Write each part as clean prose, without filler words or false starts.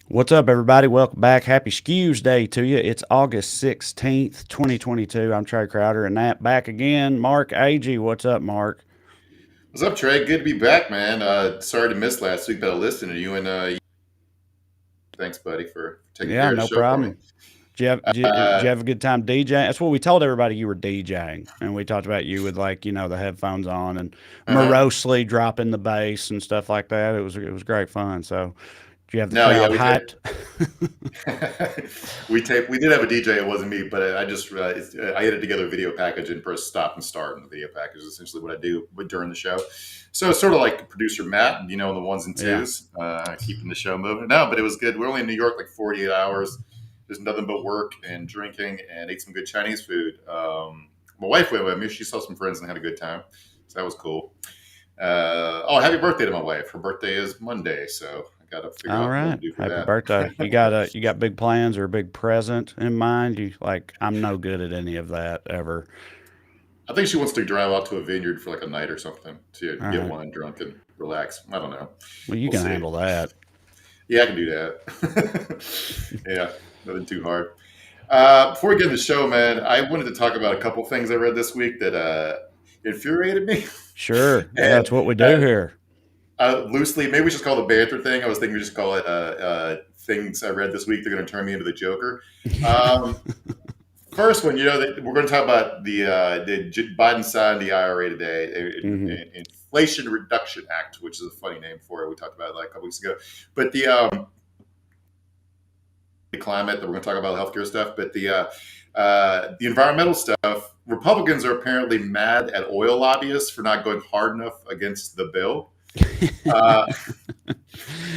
What's up, everybody? Welcome back. Happy Skewsday to you. It's August 16th, 2022. I'm Trey Crowder, and that back again. Mark Agee. What's up, Mark? What's up, Trey? Good to be back, man. Sorry to miss last week, but I listened to you and thanks, buddy, for taking Yeah, care of the no show for me. problem. Did you Uh, have a good time DJing? That's what we told everybody you were DJing. And we talked about you with, like, the headphones on and uh-huh. morosely dropping the bass and stuff like that. It was great fun. So, did you have the No, yeah, crowd we did. hyped? We did have a DJ. It wasn't me, but I just I edited together a video package and press stop and start in the video package. Is essentially what I do during the show. So it's sort of like producer Matt, the ones and Yeah. twos, keeping the show moving. No, but it was good. We're only in New York like 48 hours. There's nothing but work and drinking, and ate some good Chinese food. My wife went with me. She saw some friends and had a good time, so that was cool. Happy birthday to my wife. Her birthday is Monday, so I got to figure All out what I'm right. gonna do for Happy birthday. that. You got big plans or a big present in mind? You like I'm no good at any of that ever. I think she wants to drive out to a vineyard for like a night or something to All get right. wine drunk and relax. I don't know. Well, you We'll can see. handle that. Yeah, I can do that. Yeah, nothing too hard. Before we get into the show, man, I wanted to talk about a couple things I read this week that infuriated me. Sure. Yeah, And that's what we uh, do here. loosely, maybe we just call it the Banter thing. I was thinking we just call it things I read this week. They're going to turn me into the Joker. Um, First one, we're going to talk about Biden signed the IRA today, Hmm. Inflation Reduction Act, which is a funny name for it. We talked about it like a couple weeks ago. But the climate that we're going to talk about healthcare stuff, but the environmental stuff. Republicans are apparently mad at oil lobbyists for not going hard enough against the bill, uh,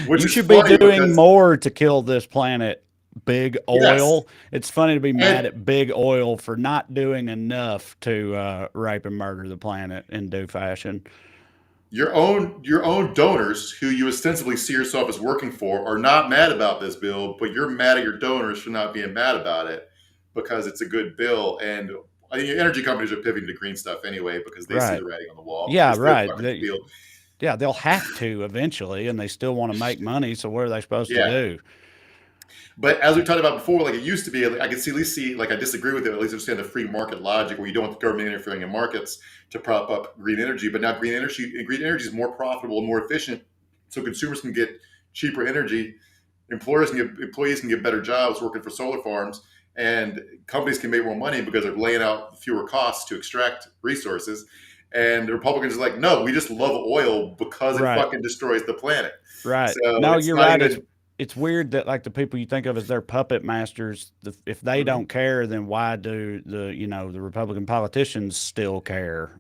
which You is should be funny doing because more to kill this planet, big yes, oil. It's funny to be mad and at big oil for not doing enough to rape and murder the planet in due fashion. your own donors who you ostensibly see yourself as working for are not mad about this bill, but you're mad at your donors for not being mad about it because it's a good bill. And I think energy companies are pivoting to green stuff anyway because they see Right. the writing on the wall. Yeah, It's their right. fucking spiel. Yeah, they'll have to eventually, and they still want to make money. So what are they supposed to Yeah. do? But as we talked about before, like it used to be, I can see at least see like I disagree with it. At least understand the free market logic where you don't want the government interfering in markets to prop up green energy. But now green energy is more profitable and more efficient, so consumers can get cheaper energy, employees can get better jobs working for solar farms, and companies can make more money because they're laying out fewer costs to extract resources. And the Republicans are like, no, we just love oil because it Right. fucking destroys the planet. Right. So No, it's you're not right. even. It's weird that like the people you think of as their puppet masters, if they Mhm. don't care, then why do the Republican politicians still care?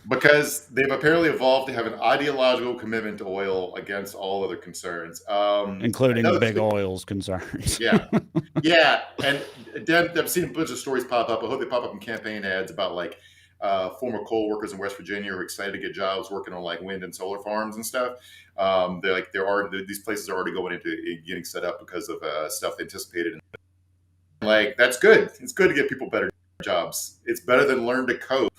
Because they've apparently evolved to have an ideological commitment to oil against all other concerns. Including Another big thing, oil's concerns. yeah, yeah, and then I've seen a bunch of stories pop up. I hope they pop up in campaign ads about like former coal workers in West Virginia who are excited to get jobs working on like wind and solar farms and stuff. These places are already going into getting set up because of stuff they anticipated. Like that's good. It's good to get people better jobs. It's better than learn to code.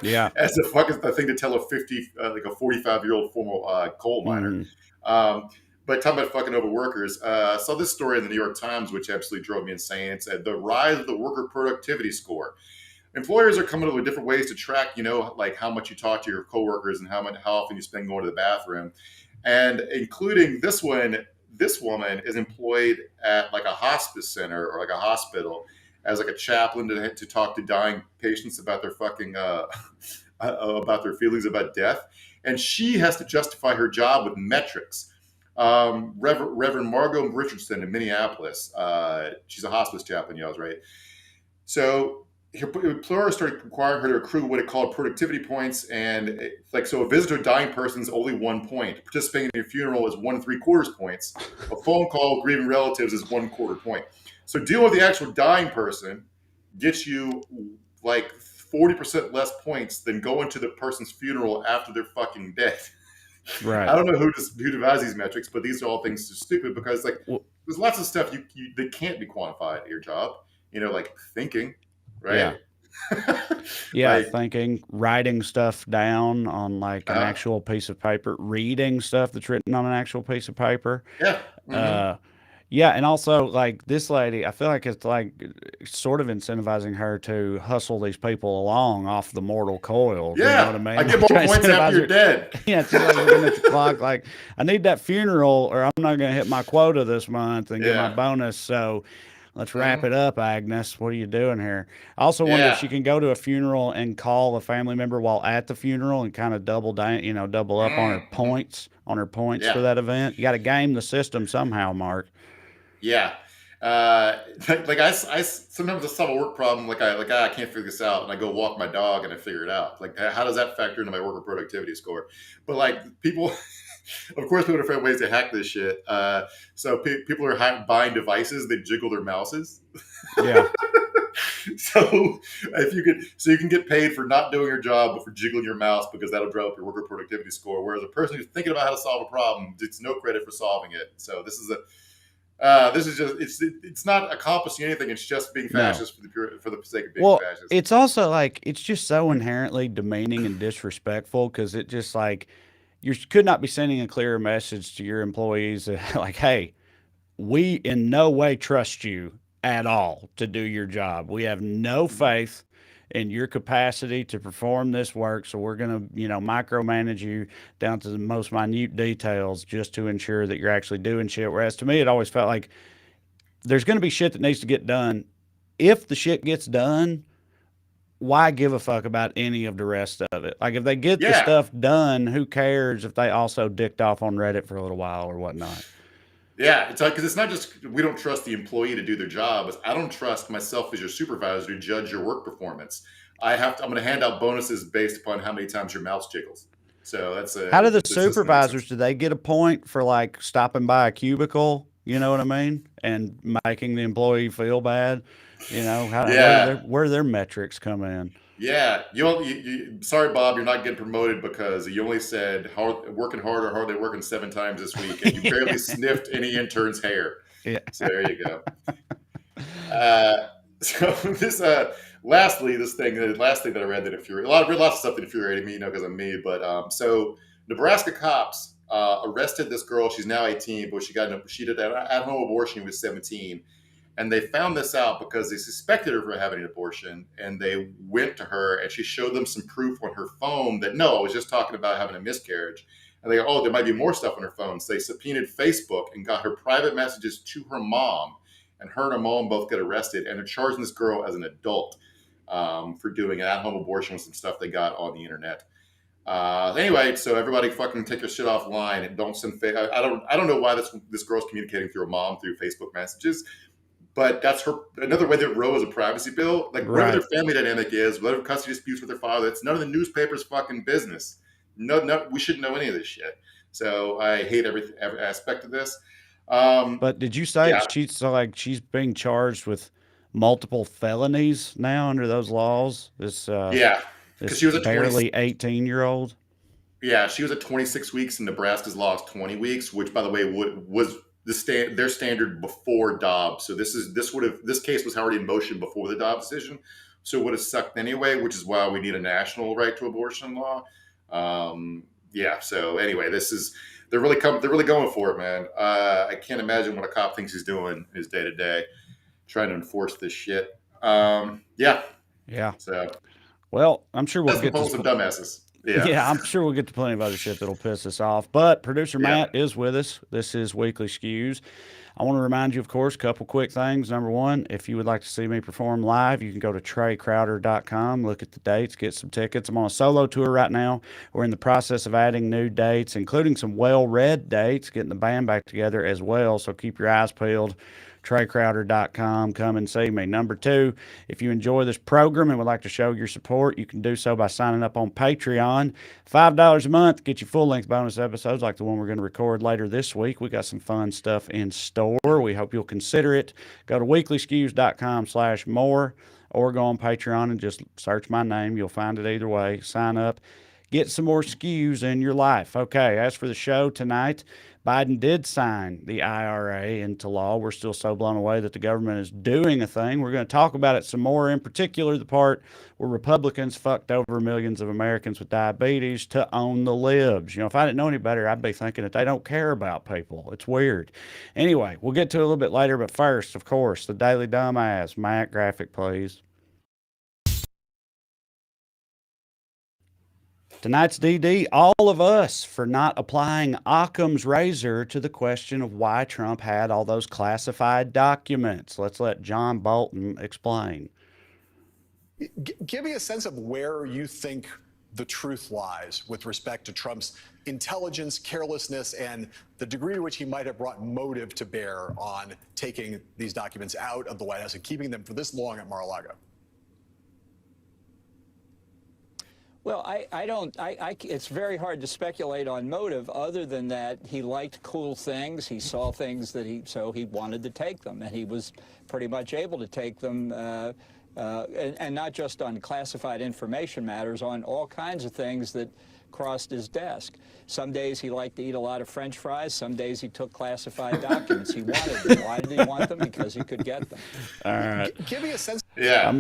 Yeah. As the fuck is the thing to tell a 45-year-old former coal miner. Hmm. But talking about fucking over workers, I saw this story in the New York Times, which absolutely drove me insane. It said the rise of the worker productivity score. Employers are coming up with different ways to track, like how much you talk to your coworkers and how often you spend going to the bathroom, and including this one. This woman is employed at like a hospice center or like a hospital as like a chaplain to talk to dying patients about their fucking about their feelings about death, and she has to justify her job with metrics. Reverend Margot Richardson in Minneapolis, she's a hospice chaplain. Yeah, I was right. So her employer started requiring her to accrue what it called productivity points, and like so, a visitor to a dying person is only 1 point. Participating in a funeral is 1.75 points. A phone call with grieving relatives is 1/4 point. So dealing with the actual dying person gets you like 40% less points than going to the person's funeral after they're fucking dead. I Right. don't know who devised these metrics, but these are all things that's stupid because like Well, there's lots of stuff that can't be quantified at your job. Like thinking, right? yeah. Yeah, Like, thinking, writing stuff down on like an uh, actual piece of paper, reading stuff that's written on an actual piece of paper. yeah, Uh, Yeah, and also like this lady, I feel like it's like sort of incentivizing her to hustle these people along off the mortal coil. You know what I Yeah, I mean? get Like more trying to points after incentivize you're her. dead. Yeah, she's like looking at the clock, like I need that funeral, or I'm not going to hit my quota this month and get my Yeah. bonus. So let's wrap Mhm. it up, Agnes. What are you doing here? I also wonder if Yeah. she can go to a funeral and call a family member while at the funeral and kind of double down, double up Mhm. on her points for Yeah. that event. You got to game the system somehow, Mark. Yeah. Sometimes I solve a work problem. I can't figure this out, and I go walk my dog and I figure it out. Like, how does that factor into my worker productivity score? But like people, of course, people are find ways to hack this shit. People are buying devices that jiggle their mouses. Yeah. So so you can get paid for not doing your job, but for jiggling your mouse because that'll drive up your worker productivity score. Whereas a person who's thinking about how to solve a problem gets no credit for solving it. So this is just it's not accomplishing anything. It's just being No. fascist for the sake of being Well, fascist. it's also like it's just so inherently demeaning and disrespectful because it just like you could not be sending a clearer message to your employees that, like, hey, we in no way trust you at all to do your job. We have no faith in your capacity to perform this work. So we're going to, micromanage you down to the most minute details just to ensure that you're actually doing shit. Whereas to me, it always felt like there's going to be shit that needs to get done. If the shit gets done, why give a fuck about any of the rest of it? Like if they get the Yeah, stuff done, who cares if they also dicked off on Reddit for a little while or whatnot? yeah. It's like because it's not just we don't trust the employee to do their job. It's I don't trust myself as your supervisor to judge your work performance. I'm going to hand out bonuses based upon how many times your mouse jiggles. So How do the the system that makes sense. supervisors, do they get a point for like stopping by a cubicle? You know what I mean? And making the employee feel bad. Yeah, Where do their metrics come in? yeah. Sorry, Bob, you're not getting promoted because you only said working hard or hardly working 7 times this week, and you barely Yeah. sniffed any intern's hair. Yeah. So there you go. Uh, so this, lastly, the last thing that I read that infuriated lots of stuff that infuriated me, because I'm me. But so Nebraska cops arrested this girl. She's now 18, but she did an at-home abortion. When she was 17, and they found this out because they suspected her of having an abortion, and they went to her and she showed them some proof on her phone that no, I was just talking about having a miscarriage. And they go, oh, there might be more stuff on her phone. So they subpoenaed Facebook and got her private messages to her mom, and her mom both get arrested, and they're charging this girl as an adult for doing an at-home abortion with some stuff they got on the internet. Anyway, so everybody fucking take your shit offline and don't send. I don't know why this girl's communicating through her mom through Facebook messages, but that's another way that Roe is a privacy bill. Like whatever Right. their family dynamic is, whatever custody disputes with their father, it's none of the newspaper's fucking business. No, we shouldn't know any of this shit. So I hate every aspect of this. Um, But did you say yeah, she's being charged with multiple felonies now under those laws? yeah, because This she was at 20. barely 18-year-old. Yeah, she was at 26 weeks, and Nebraska's law is 20 weeks, which, by the way, was their standard before Dobbs. So this case was already in motion before the Dobbs decision, so it would have sucked anyway. Which is why we need a national right to abortion law. Yeah. So anyway, they're really going for it, man. I can't imagine what a cop thinks he's doing his day to day trying to enforce this shit. Yeah. Yeah. So Well, I'm sure we'll that's the get proposal of dumbasses. Yeah. yeah, I'm sure we'll get to plenty of other shit that'll piss us off. But producer Yeah. Matt is with us. This is Weekly Skews. I want to remind you, of course, a couple quick things. Number one, if you would like to see me perform live, you can go to TreyCrowder.com, look at the dates, get some tickets. I'm on a solo tour right now. We're in the process of adding new dates, including some well-read dates, getting the band back together as well. So keep your eyes peeled. TreyCrowder.com. Come and see me. Number two, if you enjoy this program and would like to show your support, you can do so by signing up on Patreon. $5 a month, get you full-length bonus episodes like the one we're going to record later this week. We got some fun stuff in store. We hope you'll consider it. Go to weeklyskews.com/more or go on Patreon and just search my name. You'll find it either way. Sign up. Get some more skews in your life. Okay, as for the show tonight, Biden did sign the IRA into law. We're still so blown away that the government is doing a thing. We're going to talk about it some more, in particular, the part where Republicans fucked over millions of Americans with diabetes to own the libs. You know, if I didn't know any better, I'd be thinking that they don't care about people. It's weird. Anyway, we'll get to it a little bit later, but first, of course, the Daily Dumbass. Matt, graphic, please. Tonight's DD, all of us for not applying Occam's razor to the question of why Trump had all those classified documents. Let's let John Bolton explain. Give me a sense of where you think the truth lies with respect to Trump's intelligence, carelessness, and the degree to which he might have brought motive to bear on taking these documents out of the White House and keeping them for this long at Mar-a-Lago. Well, it's very hard to speculate on motive other than that he liked cool things. He saw things so he wanted to take them, and he was pretty much able to take them, and not just on classified information matters, on all kinds of things that crossed his desk. Some days he liked to eat a lot of French fries. Some days he took classified documents. He wanted them. Why did he want them? Because he could get them. All right. Give me a sense. Yeah.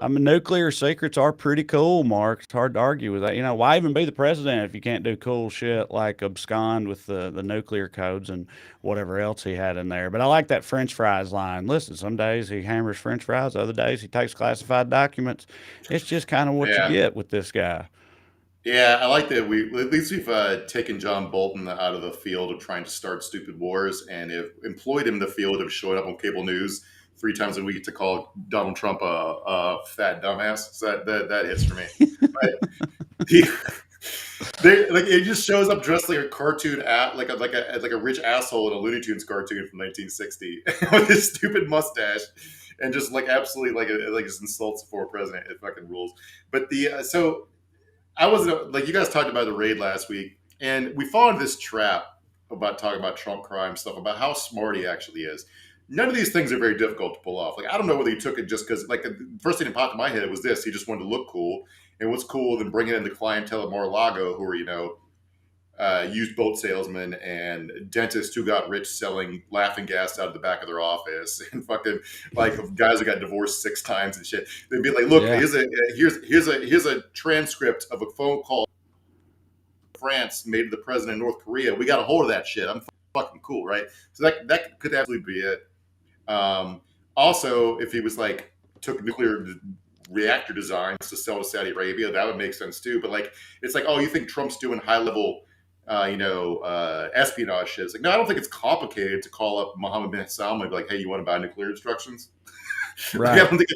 Nuclear secrets are pretty cool, Mark. It's hard to argue with that. You know, why even be the president if you can't do cool shit like abscond with the nuclear codes and whatever else he had in there? But I like that French fries line. Listen, some days he hammers French fries. Other days he takes classified documents. It's just kind of what you get with this guy. Yeah, I like that at least we've taken John Bolton out of the field of trying to start stupid wars and have employed him in the field of showing up on cable news 3 times a week to call Donald Trump a fat dumbass. So that hits for me. But it just shows up dressed like a cartoon like a rich asshole in a Looney Tunes cartoon from 1960 with his stupid mustache and just like absolutely like just insults the former president. It fucking rules. But so. I wasn't like you guys talked about the raid last week, and we fall into this trap about talking about Trump crime stuff, about how smart he actually is. None of these things are very difficult to pull off. Like, I don't know whether he took it just because, like, the first thing that popped in my head was this: he just wanted to look cool. And what's cool than bringing in the clientele at Mar-a-Lago, who are used boat salesmen and dentists who got rich selling laughing gas out of the back of their office, and fucking like guys who got divorced 6 times and shit. They'd be like, "Look, here's a transcript of a phone call France made to the president of North Korea. We got a hold of that shit. I'm fucking cool, right?" So that could absolutely be it. Also, if he was like took nuclear reactor designs to sell to Saudi Arabia, that would make sense too. But like, it's like, oh, you think Trump's doing high level espionage shit? It's like, no, I don't think it's complicated to call up Mohammed bin Salman and be like, hey, you want to buy nuclear instructions? Right. Like, I don't think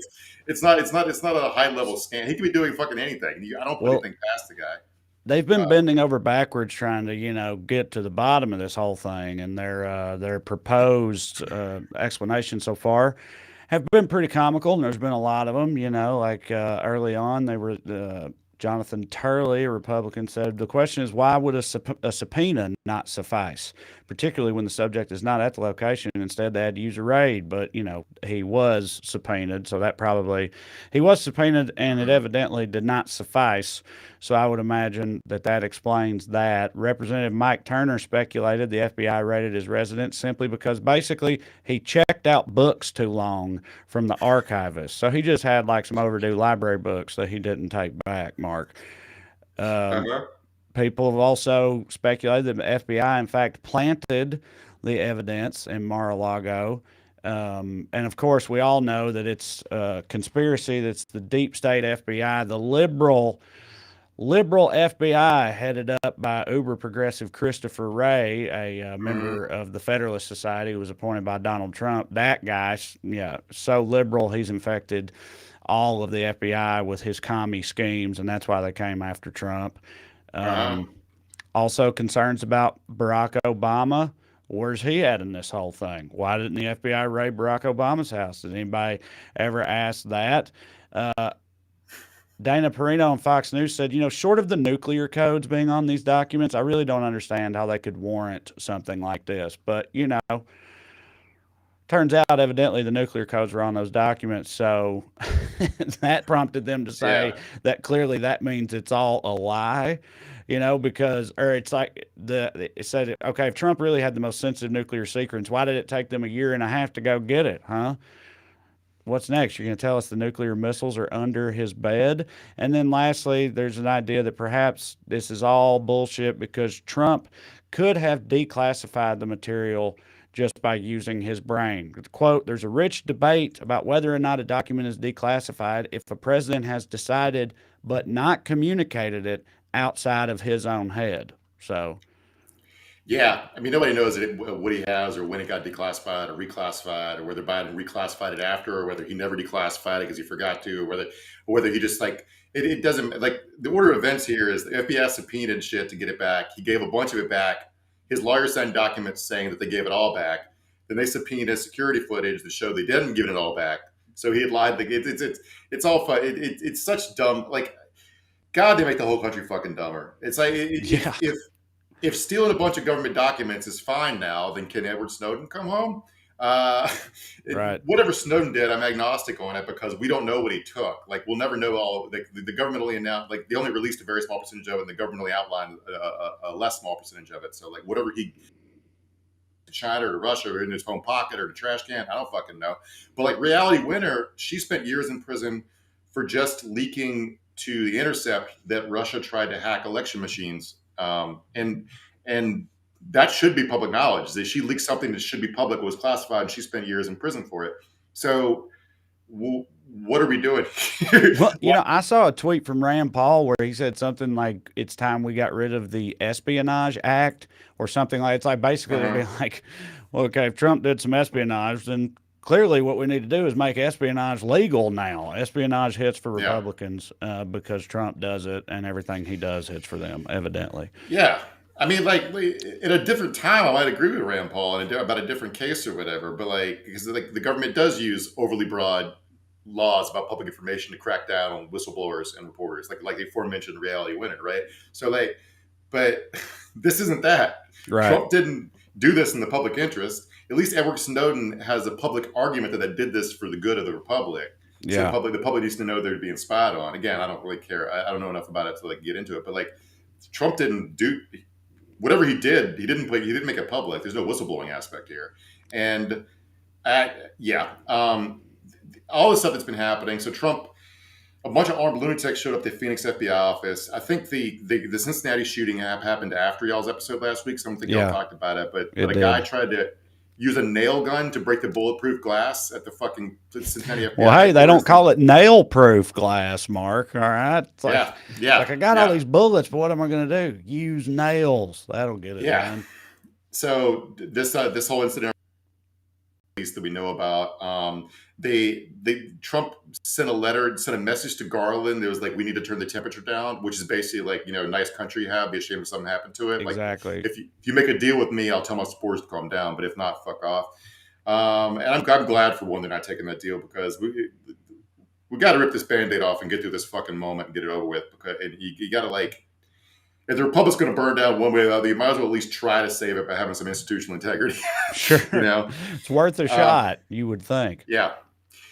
it's not a high level scam. He could be doing fucking anything. I don't put anything past the guy. They've been bending over backwards trying to, get to the bottom of this whole thing, and their proposed explanation so far have been pretty comical. And there's been a lot of them, like early on they were. Jonathan Turley, a Republican, said the question is, why would a subpoena not suffice, particularly when the subject is not at the location? Instead, they had to use a raid. But, he was subpoenaed, so he was subpoenaed, and it evidently did not suffice. So I would imagine that explains that. Representative Mike Turner speculated the FBI raided his residence simply because basically he checked out books too long from the archivist. So he just had like some overdue library books that he didn't take back, Mark. People have also speculated that the FBI, in fact, planted the evidence in Mar-a-Lago. And of course, we all know that it's a conspiracy. That's the deep state FBI, the liberal FBI headed up by uber progressive Christopher Wray, a member of the Federalist Society who was appointed by Donald Trump. That guy, so liberal, he's infected all of the FBI with his commie schemes, and that's why they came after Trump. Also, concerns about Barack Obama. Where's he at in this whole thing? Why didn't the FBI raid Barack Obama's house? Did anybody ever ask that? Dana Perino on Fox News said, short of the nuclear codes being on these documents, I really don't understand how they could warrant something like this. But, turns out evidently the nuclear codes were on those documents. So that prompted them to say that clearly that means it's all a lie. because, or it's like it said, okay, if Trump really had the most sensitive nuclear secrets, why did it take them a year and a half to go get it, huh? What's next? You're going to tell us the nuclear missiles are under his bed? And then lastly, there's an idea that perhaps this is all bullshit because Trump could have declassified the material just by using his brain. Quote, there's a rich debate about whether or not a document is declassified if a president has decided but not communicated it outside of his own head. So, Yeah, I mean, nobody knows what he has or when it got declassified or reclassified, or whether Biden reclassified it after, or whether he never declassified it because he forgot to, or whether he just like it doesn't like the order of events here is the FBI subpoenaed shit to get it back. He gave a bunch of it back. His lawyer signed documents saying that they gave it all back. Then they subpoenaed security footage that showed they didn't give it all back. So he had lied. Like it's all fun. It's such dumb. Like God, they make the whole country fucking dumber. It's like yeah. if stealing a bunch of government documents is fine now, then can Edward Snowden come home? Uh, Right. Whatever Snowden did, I'm agnostic on it because we don't know what he took. Like we'll never know all. Like the government only announced, like they only released a very small percentage of it, and the government only outlined a less small percentage of it. So like whatever he to China or to Russia or in his home pocket or the trash can, I don't fucking know. But like Reality Winner, she spent years in prison for just leaking to the Intercept that Russia tried to hack election machines. And that should be public knowledge. That she leaked something that should be public, was classified, and she spent years in prison for it. So, what are we doing? Well, I saw a tweet from Rand Paul where he said something like, "It's time we got rid of the Espionage Act," or something like. It's like basically they'd be like, "Well, okay, if Trump did some espionage, then clearly what we need to do is make espionage legal now. Espionage hits for Yeah. Republicans because Trump does it, and everything he does hits for them, evidently." Yeah. I mean, like at a different time, I might agree with Rand Paul about a different case or whatever. But like, because like the government does use overly broad laws about public information to crack down on whistleblowers and reporters, like the aforementioned Reality Winner, right? So like, but this isn't that. Right. Trump didn't do this in the public interest. At least Edward Snowden has a public argument that did this for the good of the republic. Yeah. So the public needs to know they're being spied on. Again, I don't really care. I don't know enough about it to like get into it. But like, Trump didn't do whatever he did. He didn't make it public. There's no whistleblowing aspect here. And all this stuff that's been happening. So Trump, a bunch of armed lunatics showed up at the Phoenix FBI office. I think the Cincinnati shooting happened after y'all's episode last week. So I don't think y'all talked about it. But a guy tried to use a nail gun to break the bulletproof glass at the fucking Cincinnati FBI. Well, hey, they don't call it nail-proof glass, Mark. All right. It's like, yeah. Like I got all these bullets, but what am I going to do? Use nails. That'll get it done. So this whole incident that we know about, Trump sent a message to Garland. There was like, we need to turn the temperature down, which is basically like, nice country you have, be ashamed if something happened to it. Exactly. Like, if you make a deal with me, I'll tell my supporters to calm down, but if not, fuck off. And I'm glad for one they're not taking that deal, because we got to rip this Band-Aid off and get through this fucking moment and get it over with. Because you got to like, if the republic's going to burn down one way or the other, you might as well at least try to save it by having some institutional integrity. Sure. It's worth a shot, you would think. Yeah.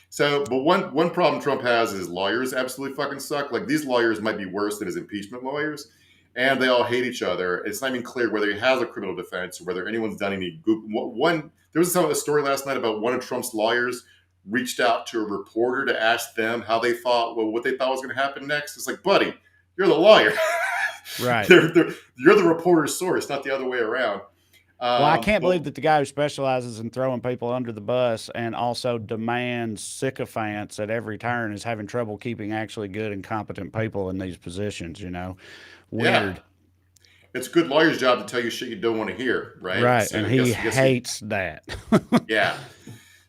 So, but one problem Trump has is lawyers absolutely fucking suck. Like, these lawyers might be worse than his impeachment lawyers, and they all hate each other. It's not even clear whether he has a criminal defense or whether anyone's done any good. There was a story last night about one of Trump's lawyers reached out to a reporter to ask them how they thought, what they thought was going to happen next. It's like, buddy, you're the lawyer. Right. You're the reporter's source, not the other way around. Well, I can't believe that the guy who specializes in throwing people under the bus and also demands sycophants at every turn is having trouble keeping actually good and competent people in these positions, Weird. Yeah. It's a good lawyer's job to tell you shit you don't want to hear, right? Right, So and he hates that. Yeah.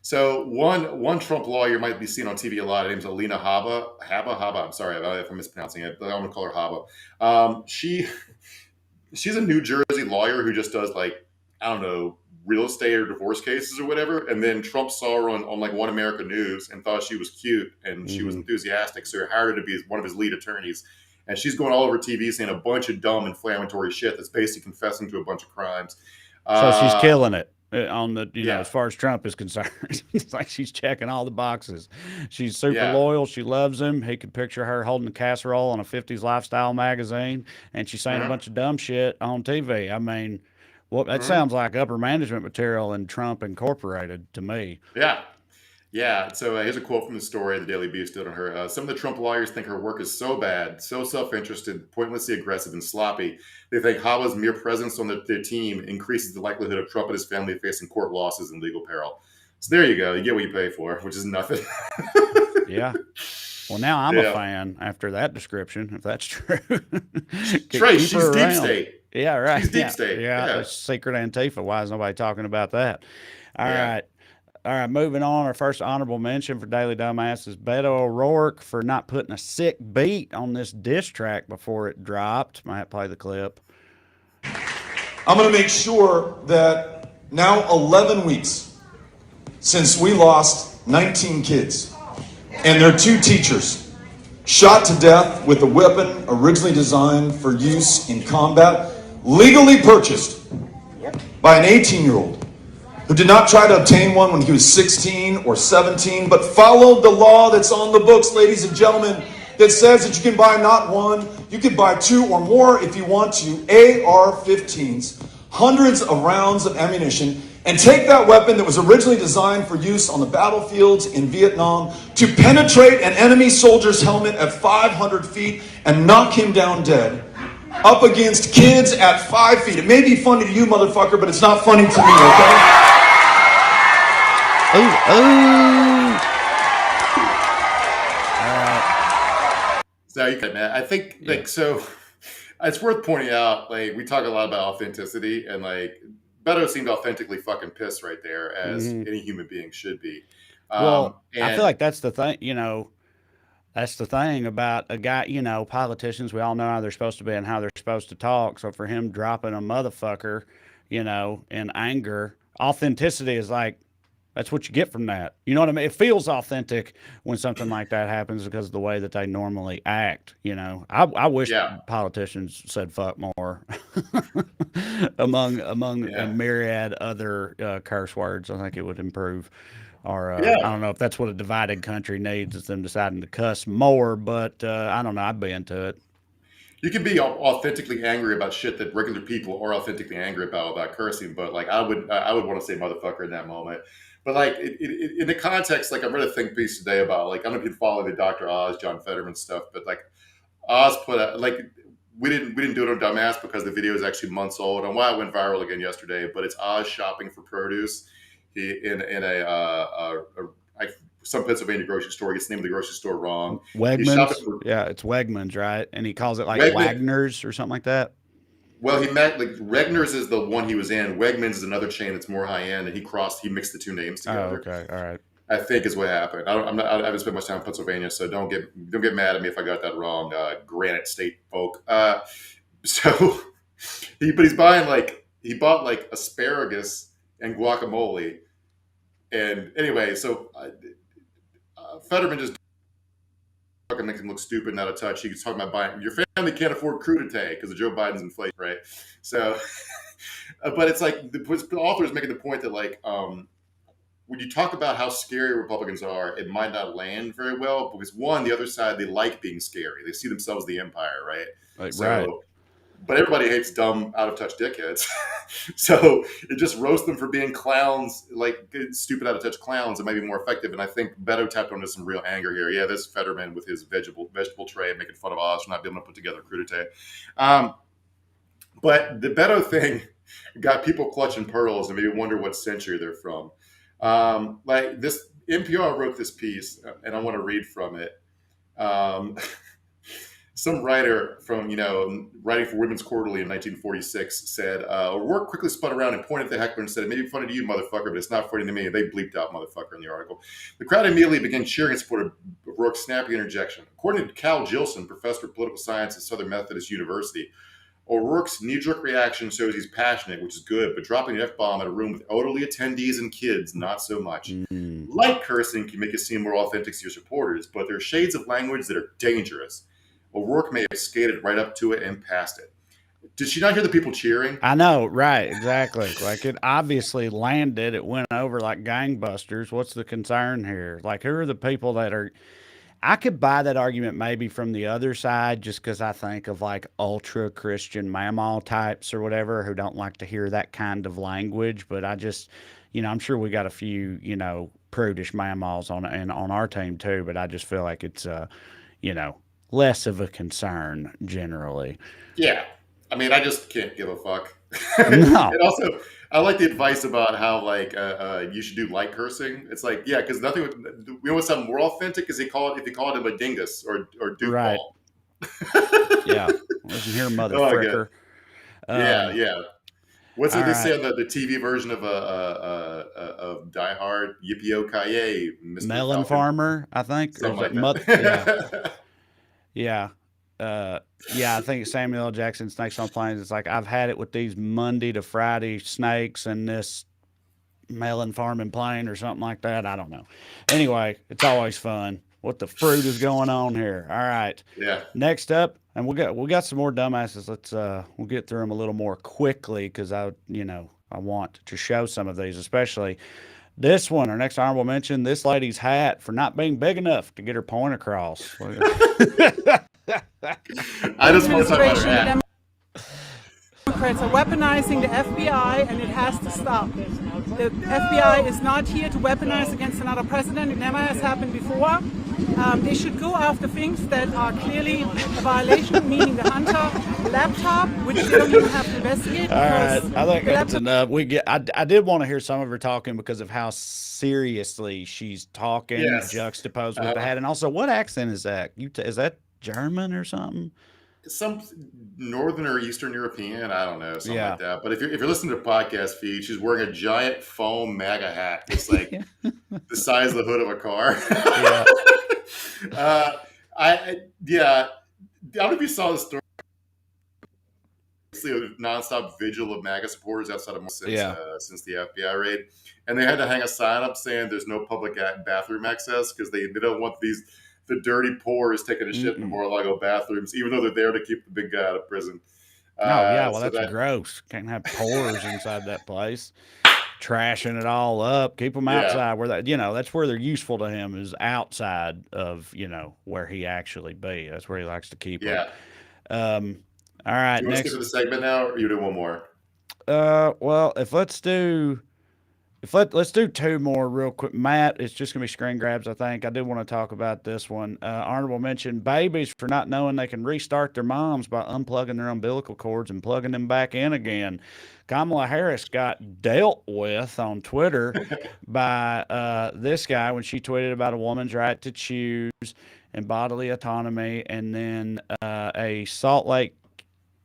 So one Trump lawyer might be seen on TV a lot. Her name's Alina Habba. I'm sorry if I'm mispronouncing it, but I'm gonna call her Habba. She's a New Jersey lawyer who just does like, I don't know, real estate or divorce cases or whatever. And then Trump saw her on like One America News and thought she was cute and she was enthusiastic, so he hired her to be one of his lead attorneys. And she's going all over TV saying a bunch of dumb, inflammatory shit that's basically confessing to a bunch of crimes. So she's killing it. on the, Yeah. as far as Trump is concerned. It's like she's checking all the boxes. She's super Yeah. loyal. She loves him. He could picture her holding a casserole on a 50s lifestyle magazine, and she's saying a bunch of dumb shit on TV. I mean, well, that sounds like upper management material in Trump Incorporated to me. Yeah. Yeah. So here's a quote from the story the Daily Beast did on her. Some of the Trump lawyers think her work is so bad, so self-interested, pointlessly aggressive, and sloppy. They think Hava's mere presence on their team increases the likelihood of Trump and his family facing court losses and legal peril. So there you go. You get what you pay for, which is nothing. Yeah. Well, now I'm a fan after that description, if that's true. Trey, she's deep state. Yeah, right. She's deep state. Yeah. It's secret Antifa. Why is nobody talking about that? All right. All right, moving on. Our first honorable mention for Daily Dumbass is Beto O'Rourke for not putting a sick beat on this diss track before it dropped. Might play the clip. I'm going to make sure that now 11 weeks since we lost 19 kids and their 2 teachers shot to death with a weapon originally designed for use in combat, legally purchased by an 18-year-old who did not try to obtain one when he was 16 or 17, but followed the law that's on the books, ladies and gentlemen, that says that you can buy not one, you can buy 2 or more if you want to, AR-15s, hundreds of rounds of ammunition, and take that weapon that was originally designed for use on the battlefields in Vietnam to penetrate an enemy soldier's helmet at 500 feet and knock him down dead, up against kids at 5 feet. It may be funny to you, motherfucker, but it's not funny to me, okay? Ooh. All right. So you can, man. I think so. It's worth pointing out, like, we talk a lot about authenticity, and like Beto seemed authentically fucking pissed right there, as any human being should be. Well, I feel like that's the thing. That's the thing about a guy. Politicians. We all know how they're supposed to be and how they're supposed to talk. So for him dropping a motherfucker, in anger, authenticity is like, that's what you get from that. You know what I mean? It feels authentic when something like that happens because of the way that they normally act. I wish politicians said fuck more among a myriad other curse words. I think it would improve. Or I don't know if that's what a divided country needs, is them deciding to cuss more. But I don't know. I'd be into it. You can be authentically angry about shit that regular people are authentically angry about without cursing. But like I would want to say motherfucker in that moment. But like in the context, like I read a think piece today about, like, I don't know if you follow the Dr. Oz, John Fetterman stuff, but like Oz put out, like, we didn't do it on Dumbass because the video is actually months old, and why it went viral again yesterday. But it's Oz shopping for produce. He in some Pennsylvania grocery store. He gets the name of the grocery store wrong. Wegmans. It's Wegmans, right? And he calls it like Wagner's or something like that. Well, he met, like, Regner's is the one he was in. Wegmans is another chain that's more high end, and he mixed the 2 names together. Oh, okay, all right. I think is what happened. I haven't spent much time in Pennsylvania, so don't get mad at me if I got that wrong, Granite State folk. So he's buying he bought asparagus and guacamole, and anyway, so Fetterman just fucking makes him look stupid, not a touch. He's talking about buying. Your family can't afford crudité because of Joe Biden's inflation, right? So, but it's like the author is making the point that when you talk about how scary Republicans are, it might not land very well because, one, the other side, they like being scary. They see themselves as the empire, right? Right. But everybody hates dumb, out-of-touch dickheads. So it just roasts them for being clowns, like stupid, out-of-touch clowns. It might be more effective. And I think Beto tapped onto some real anger here. Yeah, there's Fetterman with his vegetable tray making fun of Oz for not being able to put together crudité. But the Beto thing got people clutching pearls and maybe wonder what century they're from. Like this, NPR wrote this piece, and I want to read from it. Some writer from, writing for Women's Quarterly in 1946 said, O'Rourke quickly spun around and pointed at the heckler and said, it may be funny to you, motherfucker, but it's not funny to me. And they bleeped out motherfucker in the article. The crowd immediately began cheering in support of O'Rourke's snappy interjection. According to Cal Gilson, professor of political science at Southern Methodist University, O'Rourke's knee-jerk reaction shows he's passionate, which is good, but dropping an F-bomb at a room with elderly attendees and kids, not so much. Light cursing can make you seem more authentic to your supporters, but there are shades of language that are dangerous. O'Rourke may have skated right up to it and past it. Did she not hear the people cheering? I know, right? Exactly. Like it obviously landed. It went over like gangbusters. What's the concern here? Like, who are the people that are? I could buy that argument maybe from the other side, just because I think of like ultra Christian mammal types or whatever who don't like to hear that kind of language. But I just, I'm sure we got a few, prudish mammals on our team too. But I just feel like it's, less of a concern generally. Yeah. I mean, I just can't give a fuck. No. And also, I like the advice about how like you should do light cursing. It's like, yeah, because nothing. You know what's something more authentic is if you called him a dingus or Duke Right. Ball. Yeah. Listen here, mother Oh, fricker. Yeah. What's it all they right. say on the TV version of Die Hard? Yippee-o-ki-yay, Mr. Melon Falcon. farmer, I think. Or Something is like it that. Yeah. I think Samuel L. Jackson, Snakes on Planes. It's like, I've had it with these Monday to Friday snakes and this melon farming plane or something like that. I don't know. Anyway, it's always fun. What the fruit is going on here? All right. Yeah. Next up, and we got some more dumbasses. Let's we'll get through them a little more quickly because I want to show some of these, especially this one. Our next honorable mention: this lady's hat for not being big enough to get her point across. I just want to talk about her hat. Democrats are weaponizing the FBI, and it has to stop. The FBI is not here to weaponize against another president. It never has happened before. They should go after things that are clearly a violation, meaning the Hunter laptop, which they don't even have to investigate. All right, I think that's enough. I did want to hear some of her talking because of how seriously she's talking, Yes. juxtaposed with the hat, and also what accent is that? Is that German or something? Some Northern or Eastern European, I don't know, something Yeah. like that. But if you're listening to the podcast feed, she's wearing a giant foam MAGA hat. It's like the size of the hood of a car. Yeah. I don't know if you saw the story. It's a nonstop vigil of MAGA supporters outside of since the FBI raid, and they had to hang a sign up saying there's no public bathroom access because they don't want the dirty pores taking a shit in the Mar-a-Lago bathrooms, even though they're there to keep the big guy out of prison. That's gross. Can't have pores inside that place. Trashing it all up. Keep them outside where that's where they're useful to him, is outside of, where he actually be. That's where he likes to keep them. All right. Do you want to skip to the segment now, or you do one more? Well, let's do two more real quick. Matt, it's just going to be screen grabs, I think. I did want to talk about this one. Honorable mention: babies for not knowing they can restart their moms by unplugging their umbilical cords and plugging them back in again. Kamala Harris got dealt with on Twitter by this guy when she tweeted about a woman's right to choose and bodily autonomy, and then a Salt Lake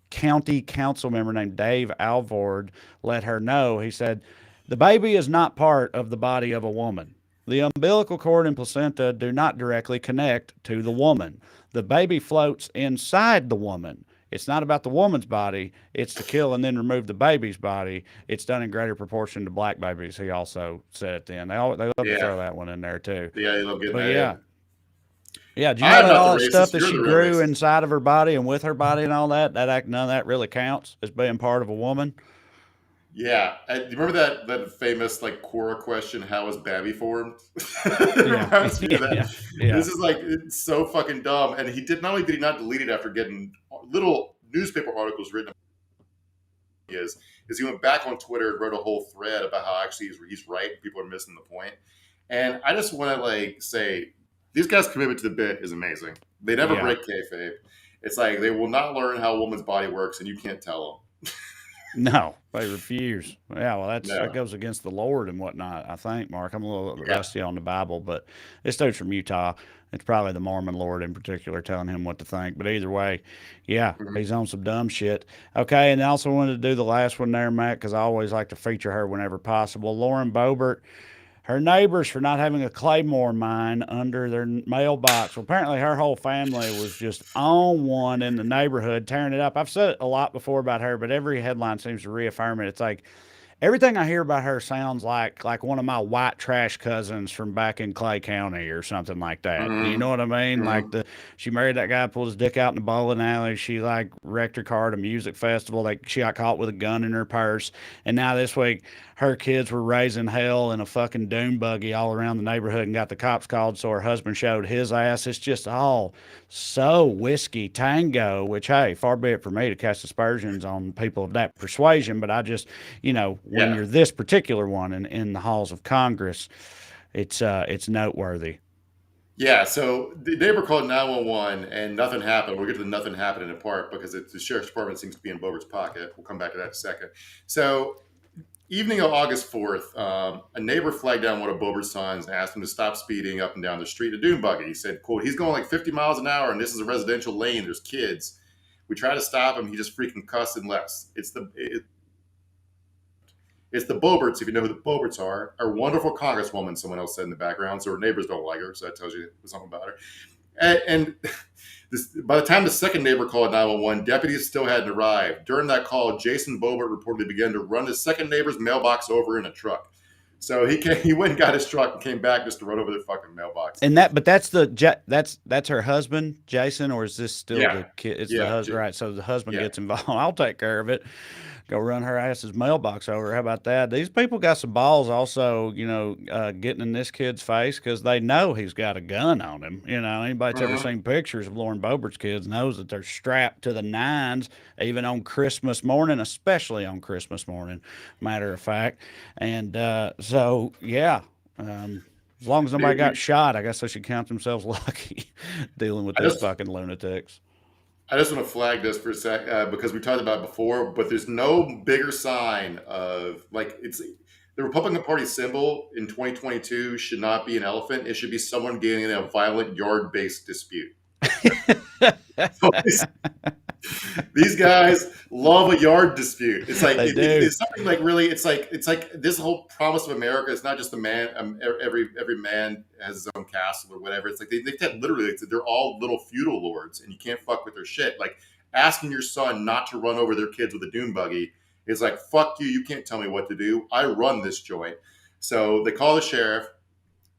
County council member named Dave Alvord let her know. He said, "The baby is not part of the body of a woman. The umbilical cord and placenta do not directly connect to the woman. The baby floats inside the woman. It's not about the woman's body. It's to kill and then remove the baby's body. It's done in greater proportion to black babies," he also said at the end. They love to throw that one in there too. Yeah, you love getting But that yeah. in. Yeah, do you I'm know that not all the that stuff racist. that You're she the real grew racist. inside of her body and with her body and all that? None of that really counts as being part of a woman. Yeah, you remember that famous like Quora question? How was Babby formed? Yeah. Reminds me of that. Yeah. This is like, it's so fucking dumb. And not only did he not delete it after getting little newspaper articles written, is he went back on Twitter and wrote a whole thread about how actually he's right. People are missing the point. And I just want to say, these guys' commitment to the bit is amazing. They never break kayfabe. It's like they will not learn how a woman's body works, and you can't tell them. No, they refuse. Yeah, well, that goes against the Lord and whatnot, I think, Mark. I'm a little rusty on the Bible, but this dude's from Utah. It's probably the Mormon Lord in particular telling him what to think. But either way, he's on some dumb shit. Okay, and I also wanted to do the last one there, Matt, because I always like to feature her whenever possible. Lauren Boebert. Her neighbors for not having a Claymore mine under their mailbox. Well, apparently her whole family was just on one in the neighborhood, tearing it up. I've said it a lot before about her, but every headline seems to reaffirm it. It's like everything I hear about her sounds like one of my white trash cousins from back in Clay County or something like that. You know what I mean? Like she married that guy, pulled his dick out in the bowling alley. She like wrecked her car at a music festival. Like she got caught with a gun in her purse. And now this week, her kids were raising hell in a fucking dune buggy all around the neighborhood and got the cops called. So her husband showed his ass. It's just all so whiskey tango, which, hey, far be it for me to cast aspersions on people of that persuasion. But I just, when you're this particular one in the halls of Congress, it's noteworthy. Yeah, so the neighbor called 911 and nothing happened. We'll get to the nothing happened in part because the sheriff's department seems to be in Boebert's pocket. We'll come back to that in a second. So evening of August 4th, a neighbor flagged down one of Boebert's sons and asked him to stop speeding up and down the street in a dune buggy. He said, quote, he's going like 50 miles an hour and this is a residential lane. There's kids. We tried to stop him. He just freaking cussed and left. It's the Boeberts, if you know who the Boeberts are. Our wonderful congresswoman, someone else said in the background. So her neighbors don't like her. So that tells you something about her. And by the time the second neighbor called 911, deputies still hadn't arrived. During that call, Jason Boebert reportedly began to run his second neighbor's mailbox over in a truck. So he went and got his truck and came back just to run over their fucking mailbox. And that's her husband, Jason, or is this still the kid? It's the husband, right? So the husband gets involved. I'll take care of it. Go run her ass's mailbox over. How about that? These people got some balls also, getting in this kid's face because they know he's got a gun on him. Anybody that's ever seen pictures of Lauren Boebert's kids knows that they're strapped to the nines, even on Christmas morning, especially on Christmas morning, matter of fact. And as long as nobody got shot, I guess they should count themselves lucky dealing with these fucking lunatics. I just want to flag this for a sec because we talked about it before, but there's no bigger sign of it's the Republican Party symbol in 2022 should not be an elephant. It should be someone getting in a violent yard-based dispute. These guys love a yard dispute. It's like it's something like really. It's like this whole promise of America. It's not just the man. Every man has his own castle or whatever. It's like they literally. They're all little feudal lords, and you can't fuck with their shit. Like asking your son not to run over their kids with a dune buggy is like fuck you. You can't tell me what to do. I run this joint. So they call the sheriff.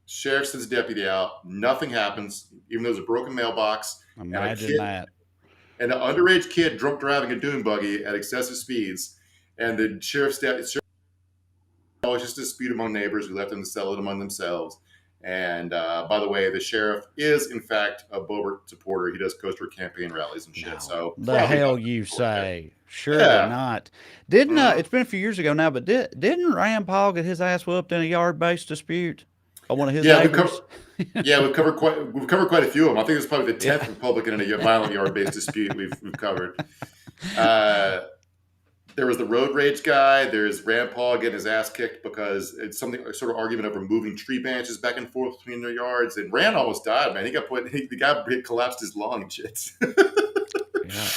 Sheriff sends a deputy out. Nothing happens, even though there's a broken mailbox. Imagine that. And an underage kid drunk driving a dune buggy at excessive speeds, and the sheriff's just a dispute among neighbors who left them to settle it among themselves. And by the way, the sheriff is in fact a Boebert supporter. He does coaster campaign rallies and shit. No. So the hell you say? Surely not. Didn't it's been a few years ago now, but didn't Rand Paul get his ass whooped in a yard-based dispute? One of his neighbors? We've covered quite a few of them. I think it's probably the 10th Republican in a violent yard-based dispute we've covered. There was the road rage guy. There's Rand Paul getting his ass kicked because it's a sort of argument over moving tree branches back and forth between their yards. And Rand almost died, man. The guy collapsed his lung and shit. Yeah,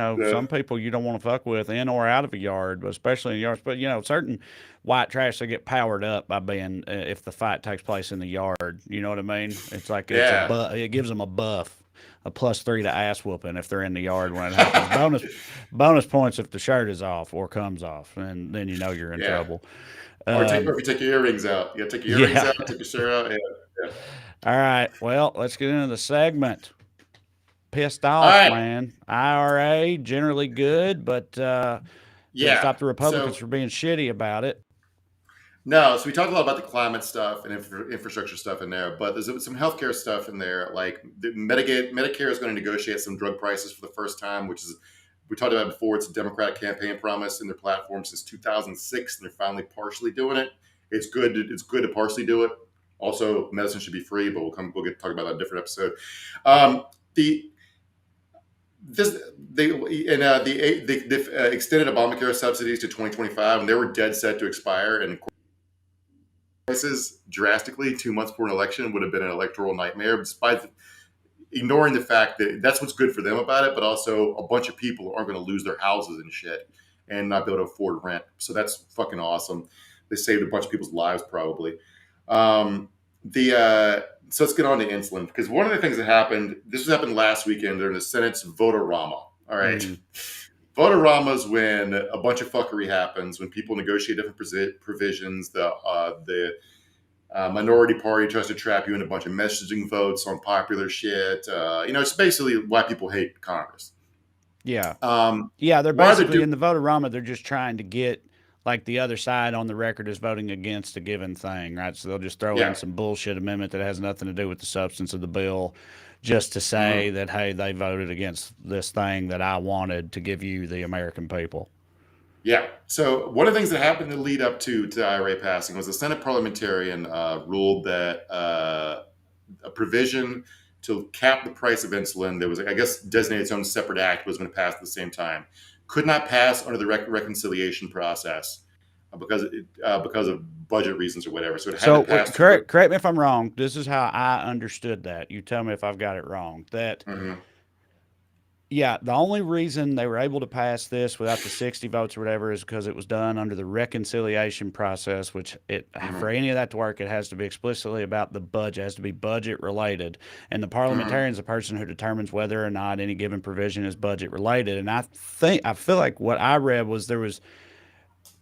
well, some people you don't want to fuck with in or out of a yard, but especially in yards. But certain white trash, they get powered up by being if the fight takes place in the yard. You know what I mean? It's like it gives them a buff, a +3 to ass whooping if they're in the yard when it happens. bonus points if the shirt is off or comes off, and then you're in trouble. Or if you take your earrings out, you got to take your earrings out, take your shirt out. Yeah. All right, well, let's get into the segment. Pissed off, man. IRA generally good, but stop the Republicans from being shitty about it. No, so we talked a lot about the climate stuff and infrastructure stuff in there, but there's some healthcare stuff in there. Like Medicare is going to negotiate some drug prices for the first time, which is we talked about it before. It's a Democratic campaign promise in their platform since 2006, and they're finally partially doing it. It's good to partially do it. Also, medicine should be free, but we'll get to talk about that in a different episode. They extended Obamacare subsidies to 2025, and they were dead set to expire. And prices drastically 2 months before an election would have been an electoral nightmare, despite ignoring the fact that that's what's good for them about it, but also a bunch of people aren't going to lose their houses and shit and not be able to afford rent. So that's fucking awesome. They saved a bunch of people's lives probably. So let's get on to insulin, because one of the things that happened, this happened last weekend during the Senate's Vote-a-Rama. All right. Vote-a-rama's when a bunch of fuckery happens, when people negotiate different provisions, the minority party tries to trap you in a bunch of messaging votes on popular shit. It's basically why people hate Congress. Yeah. Um, Yeah, they're why basically do- in the vote-a-rama, they're just trying to get like the other side on the record is voting against a given thing, right? So they'll just throw Yeah. in some bullshit amendment that has nothing to do with the substance of the bill just to say that, hey, they voted against this thing that I wanted to give you, the American people. Yeah. So one of the things that happened to lead up to the IRA passing was the Senate parliamentarian ruled that a provision to cap the price of insulin that was, I guess, designated its own separate act was going to pass at the same time, could not pass under the reconciliation process because of budget reasons or whatever. So it had So to pass. correct me if I'm wrong. This is how I understood that. You tell me if I've got it wrong. That yeah, the only reason they were able to pass this without the 60 votes or whatever is because it was done under the reconciliation process, which for any of that to work, it has to be explicitly about the budget. It has to be budget related. And the parliamentarian is the person who determines whether or not any given provision is budget related. And I feel like what I read was there was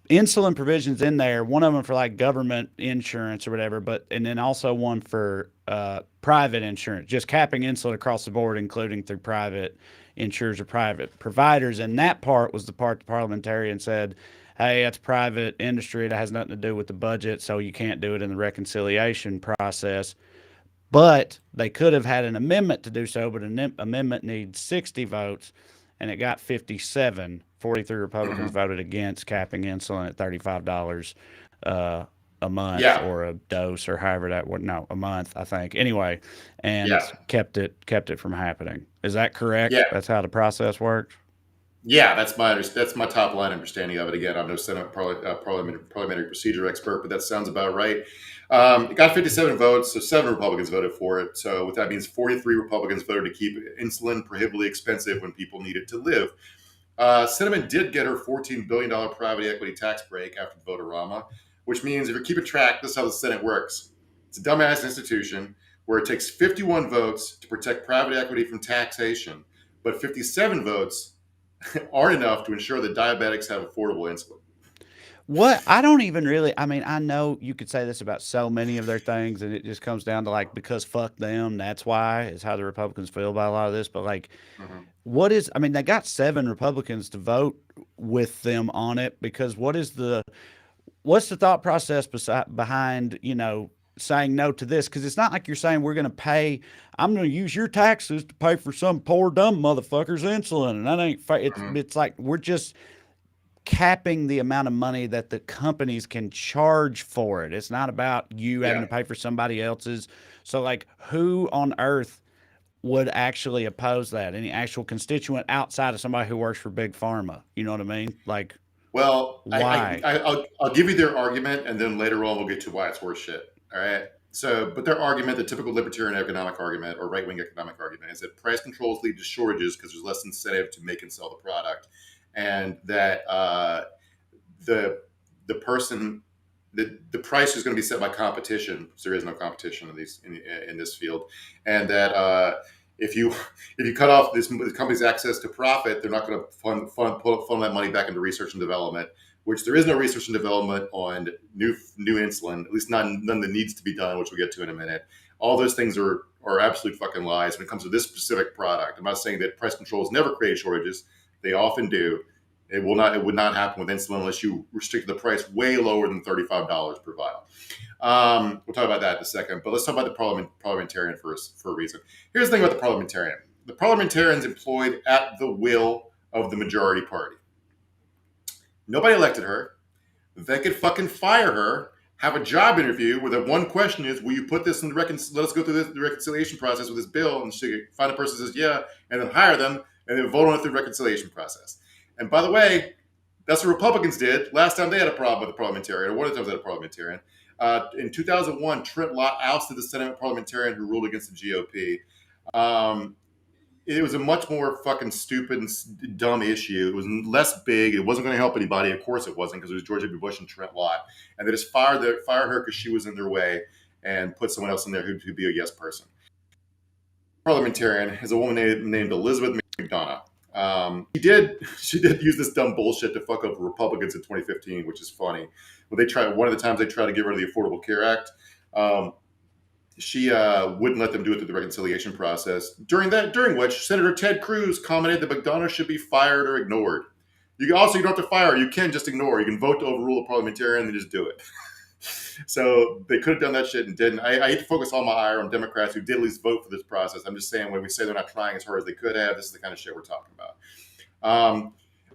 insulin provisions in there, one of them for like government insurance or whatever, and then also one for private insurance, just capping insulin across the board, including through private insurers or private providers. And that part was the part the parliamentarian said, hey, that's private industry. That has nothing to do with the budget, so you can't do it in the reconciliation process. But they could have had an amendment to do so, but an amendment needs 60 votes, and it got 57. 43 Republicans voted against capping insulin at $35 a month or a dose or however a month, I think. Anyway, and kept it from happening. Is that correct? Yeah. That's how the process works? Yeah, that's my top line understanding of it. Again, I'm no Senate parliamentary procedure expert, but that sounds about right. It got 57 votes, so 7 Republicans voted for it. So what that means, 43 Republicans voted to keep insulin prohibitively expensive when people need it to live. Cinnamon did get her $14 billion private equity tax break after the vote-a-rama, which means if you're keeping track, this is how the Senate works. It's a dumbass institution where it takes 51 votes to protect private equity from taxation, but 57 votes aren't enough to ensure that diabetics have affordable insulin. What I don't even really, I mean, I know you could say this about so many of their things, and it just comes down to like, because fuck them, that's why, is how the Republicans feel about a lot of this. But like, I mean, they got 7 Republicans to vote with them on it, because what's the thought process behind, saying no to this? Because it's not like you're saying I'm going to use your taxes to pay for some poor dumb motherfucker's insulin, and that ain't fair. It's like we're just capping the amount of money that the companies can charge for it. It's not about you having to pay for somebody else's. So like, who on earth would actually oppose that? Any actual constituent outside of somebody who works for Big Pharma? You know what I mean? Like, well, why? I'll give you their argument, and then later on we'll get to why it's worth shit. All right. So, but their argument, the typical libertarian economic argument or right-wing economic argument, is that price controls lead to shortages because there's less incentive to make and sell the product, and that the price is going to be set by competition, because there is no competition in this field, and that if you cut off this company's access to profit, they're not going to funnel that money back into research and development, which there is no research and development on new insulin, at least none that needs to be done, which we'll get to in a minute. All those things are absolute fucking lies when it comes to this specific product. I'm not saying that price controls never create shortages. They often do. It would not happen with insulin unless you restrict the price way lower than $35 per vial. We'll talk about that in a second, but let's talk about the parliamentarian first for a reason. Here's the thing about the parliamentarian. The parliamentarian's employed at the will of the majority party. Nobody elected her. They could fucking fire her, have a job interview where the one question is, will you put this in let us go through the reconciliation process with this bill, and she could find a person who says yeah, and then hire them, and then vote on it through the reconciliation process. And by the way, that's what Republicans did last time they had a problem with the parliamentarian, or one of the times they had a parliamentarian. In 2001, Trent Lott ousted the Senate parliamentarian who ruled against the GOP. It was a much more fucking stupid and dumb issue. It was less big. It wasn't going to help anybody. Of course it wasn't, because it was George W. Bush and Trent Lott. And they just fired her because she was in their way, and put someone else in there who'd be a yes person. Parliamentarian is a woman named Elizabeth McDonough. She did use this dumb bullshit to fuck over Republicans in 2015, which is funny. When one of the times they tried to get rid of the Affordable Care Act, she wouldn't let them do it through the reconciliation process. During which Senator Ted Cruz commented that McDonough should be fired or ignored. You don't have to fire her. You can just ignore her. You can vote to overrule a parliamentarian and then just do it. So they could have done that shit and didn't. I hate to focus all my ire on Democrats who did at least vote for this process. I'm just saying when we say they're not trying as hard as they could have, this is the kind of shit we're talking about.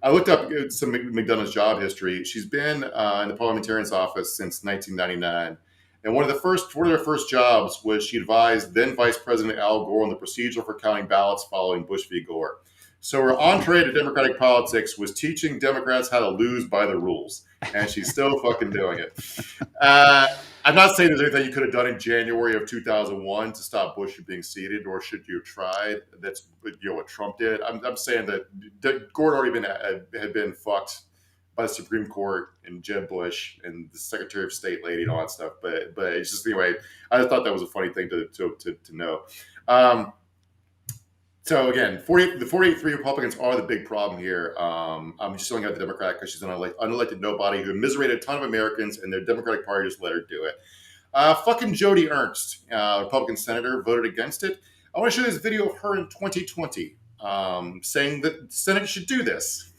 I looked up some McDonough's job history. She's been in the parliamentarian's office since 1999. And one of their first jobs was she advised then Vice President Al Gore on the procedure for counting ballots following Bush v. Gore. So her entree to Democratic politics was teaching Democrats how to lose by the rules. And she's still fucking doing it. I'm not saying there's anything you could have done in January of 2001 to stop Bush from being seated, or should you have tried. That's what Trump did. I'm saying that Gore had been fucked by the Supreme Court and Jeb Bush and the Secretary of State lady and all that stuff. But it's just, anyway, I just thought that was a funny thing to know. So again, the 43 Republicans are the big problem here. I'm just showing out the Democrat because she's an unelected nobody who immiserated a ton of Americans, and their Democratic Party just let her do it. Fucking Jody Ernst, Republican senator, voted against it. I want to show this video of her in 2020 saying that the Senate should do this.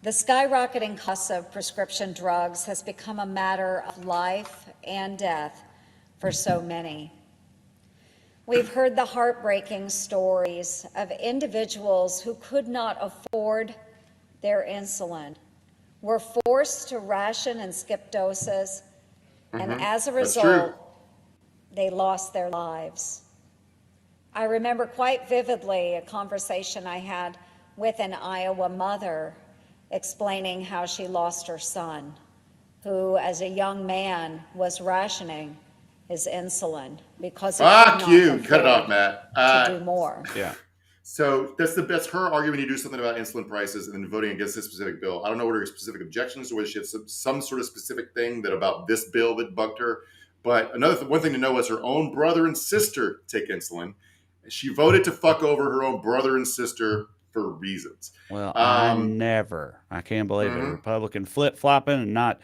The skyrocketing cost of prescription drugs has become a matter of life and death for so many. We've heard the heartbreaking stories of individuals who could not afford their insulin, were forced to ration and skip doses, and as a result, they lost their lives. I remember quite vividly a conversation I had with an Iowa mother explaining how she lost her son, who as a young man was rationing his insulin because he Fuck you. Cut it off, Matt. To do more. Yeah. So that's her arguing you do something about insulin prices and then voting against this specific bill. I don't know what her specific objections or whether she had some sort of specific thing that about this bill that bugged her. But one thing to know is her own brother and sister take insulin. She voted to fuck over her own brother and sister for reasons. Well, I can't believe it. A Republican flip-flopping and not,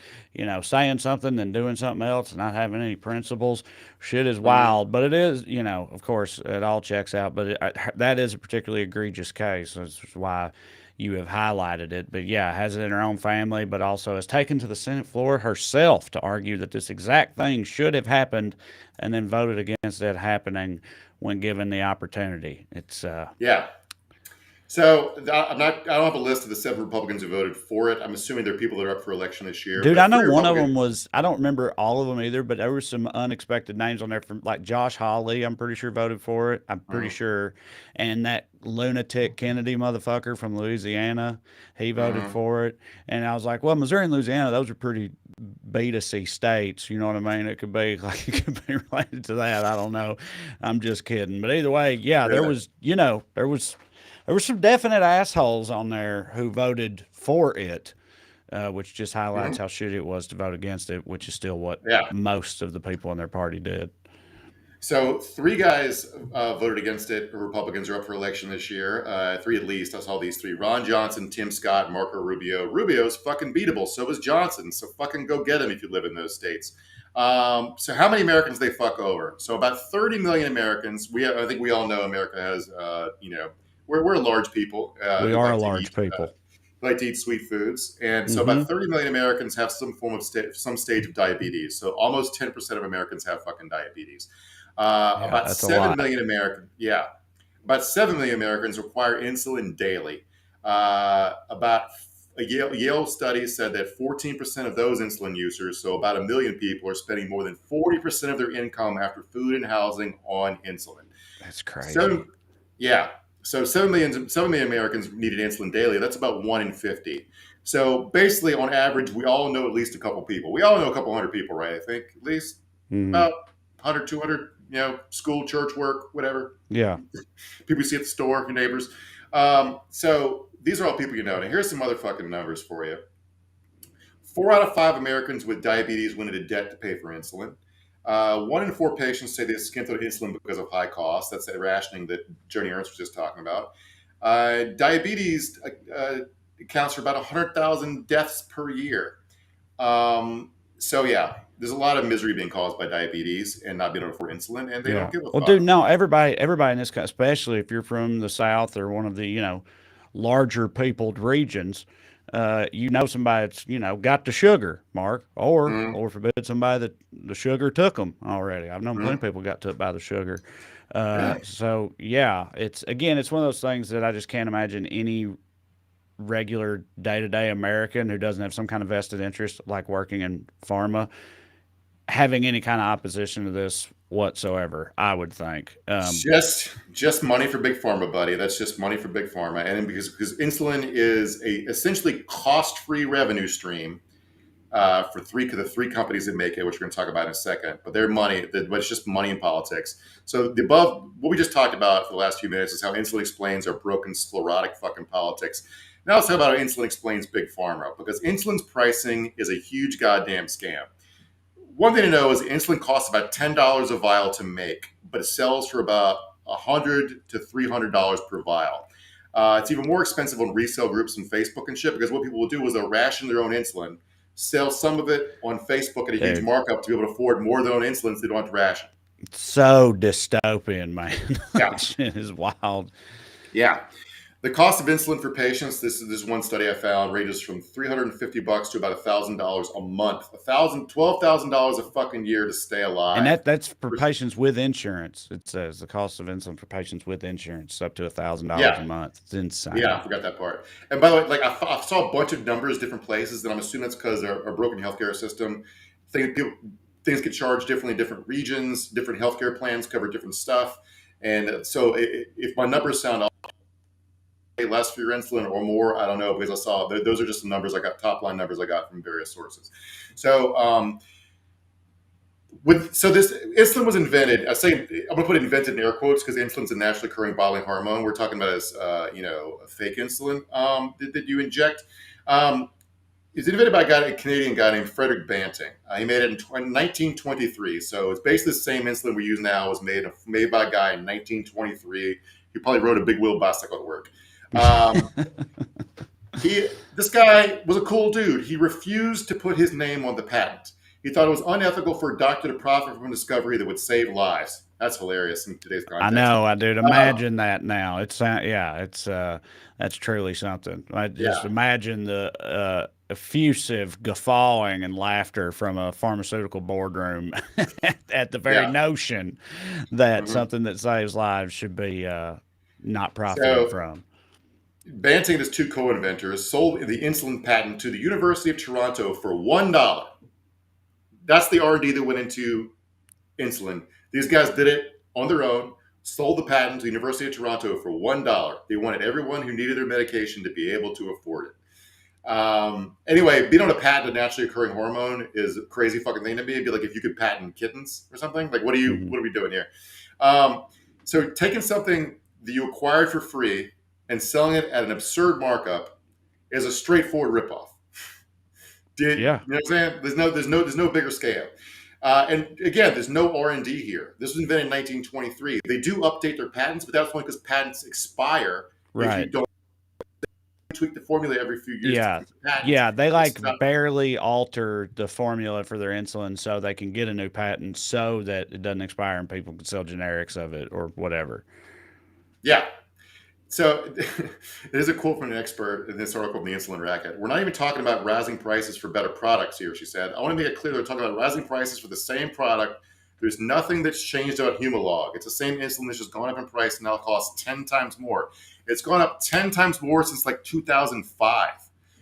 saying something and doing something else and not having any principles. Shit is wild. But it is, of course, it all checks out. But that is a particularly egregious case. That's why you have highlighted it. But yeah, has it in her own family, but also has taken to the Senate floor herself to argue that this exact thing should have happened and then voted against it happening when given the opportunity. It's yeah. So I don't have a list of the 7 Republicans who voted for it. I'm assuming there are people that are up for election this year. Dude, I know one of them was, I don't remember all of them either, but there were some unexpected names on there from like Josh Hawley, I'm pretty sure voted for it. I'm pretty sure. And that lunatic Kennedy motherfucker from Louisiana, he voted for it. And I was like, well, Missouri and Louisiana, those are pretty beta-C states. You know what I mean? It could be related to that. I don't know. I'm just kidding. But either way, yeah, there was some definite assholes on there who voted for it, which just highlights how shitty it was to vote against it, which is still what most of the people in their party did. So 3 guys voted against it. Republicans are up for election this year. 3 at least. I saw these 3. Ron Johnson, Tim Scott, Marco Rubio. Rubio's fucking beatable. So is Johnson. So fucking go get him if you live in those states. So how many Americans they fuck over? So about 30 million Americans. I think we all know America has, we're large people. We are a large people. Like to eat sweet foods. And so about 30 million Americans have some form of some stage of diabetes. So almost 10% of Americans have fucking diabetes. About 7 million Americans. Yeah. About 7 million Americans require insulin daily. About a Yale study said that 14% of those insulin users, so about 1 million people, are spending more than 40% of their income after food and housing on insulin. That's crazy. So 7 million Americans needed insulin daily. That's about 1 in 50. So basically, on average, we all know at least a couple people. We all know a couple hundred people, right? I think at least about 100, 200, school, church, work, whatever. Yeah. People you see at the store, your neighbors. So these are all people you know. Now, here's some motherfucking numbers for you. 4 out of 5 Americans with diabetes went into debt to pay for insulin. 1 in 4 patients say they skimp on insulin because of high cost. That's the rationing that Joni Ernst was just talking about. Diabetes accounts for about 100,000 deaths per year. So yeah, there's a lot of misery being caused by diabetes and not being able to afford insulin, and they don't give a Well, fuck. dude, no, everybody in this, especially if you're from the South or one of the, larger peopled regions, somebody that's, got the sugar, Mark, or Mhm. or forbid somebody that the sugar took them already. I've known plenty of Mhm. people got took by the sugar. Yeah. So yeah, it's one of those things that I just can't imagine any regular day-to-day American who doesn't have some kind of vested interest, like working in pharma, having any kind of opposition to this whatsoever, I would think. Just money for big pharma, buddy. That's just money for big pharma, and because insulin is a essentially cost-free revenue stream for the three companies that make it, which we're going to talk about in a second. But their money, but it's just money in politics. So the above, what we just talked about for the last few minutes is how insulin explains our broken, sclerotic fucking politics. Now let's talk about how insulin explains big pharma, because insulin's pricing is a huge goddamn scam. One thing to know is insulin costs about $10 a vial to make, but it sells for about $100 to $300 per vial. It's even more expensive on resale groups and Facebook and shit, because what people will do is they'll ration their own insulin, sell some of it on Facebook at a huge Dude. markup to be able to afford more of their own insulin so they don't have to ration. So dystopian, man. Yeah. That shit is wild. Yeah. The cost of insulin for patients, this is one study I found, ranges from $350 to about $1,000 a month. $12,000 a fucking year to stay alive. And that's for patients with insurance. It says the cost of insulin for patients with insurance up to $1,000 a month. It's insane. Yeah, I forgot that part. And by the way, like I saw a bunch of numbers, different places, and I'm assuming it's because our broken healthcare system. Things get charged differently in different regions. Different healthcare plans cover different stuff, and so if my numbers sound off, less for your insulin or more, I don't know, because I saw those are just the numbers I got, top line numbers I got from various sources. So this insulin was invented. I'm gonna put invented in air quotes because insulin's a naturally occurring bodily hormone. We're talking about as fake insulin that you inject. It's invented by a Canadian guy named Frederick Banting. He made it in 1923. So it's basically the same insulin we use now was made by a guy in 1923. He probably rode a big wheel bicycle at work. This guy was a cool dude. He refused to put his name on the patent. He thought it was unethical for a doctor to profit from a discovery that would save lives. That's hilarious in today's context. I know, dude. Imagine that now. It's that's truly something. I just imagine the effusive guffawing and laughter from a pharmaceutical boardroom at the very notion that something that saves lives should be not profited from. Banting and his two co-inventors sold the insulin patent to the University of Toronto for $1. That's the R&D that went into insulin. These guys did it on their own, sold the patent to the University of Toronto for $1. They wanted everyone who needed their medication to be able to afford it. Anyway, being on a patent, a naturally occurring hormone, is a crazy fucking thing to me. It'd be like if you could patent kittens or something. Like, what are we doing here? So taking something that you acquired for free and selling it at an absurd markup is a straightforward ripoff. You know what I'm saying? There's no bigger scale. And again, there's no R&D here. This was invented in 1923. They do update their patents, but that's only because patents expire if you don't tweak the formula every few years. They barely alter the formula for their insulin so they can get a new patent so that it doesn't expire and people can sell generics of it or whatever. Yeah. So there's a quote from an expert in this article from the Insulin Racket. We're not even talking about rising prices for better products here, she said. I want to make it clear that we're talking about rising prices for the same product. There's nothing that's changed about Humalog. It's the same insulin that's just gone up in price and now costs 10 times more. It's gone up 10 times more since like 2005.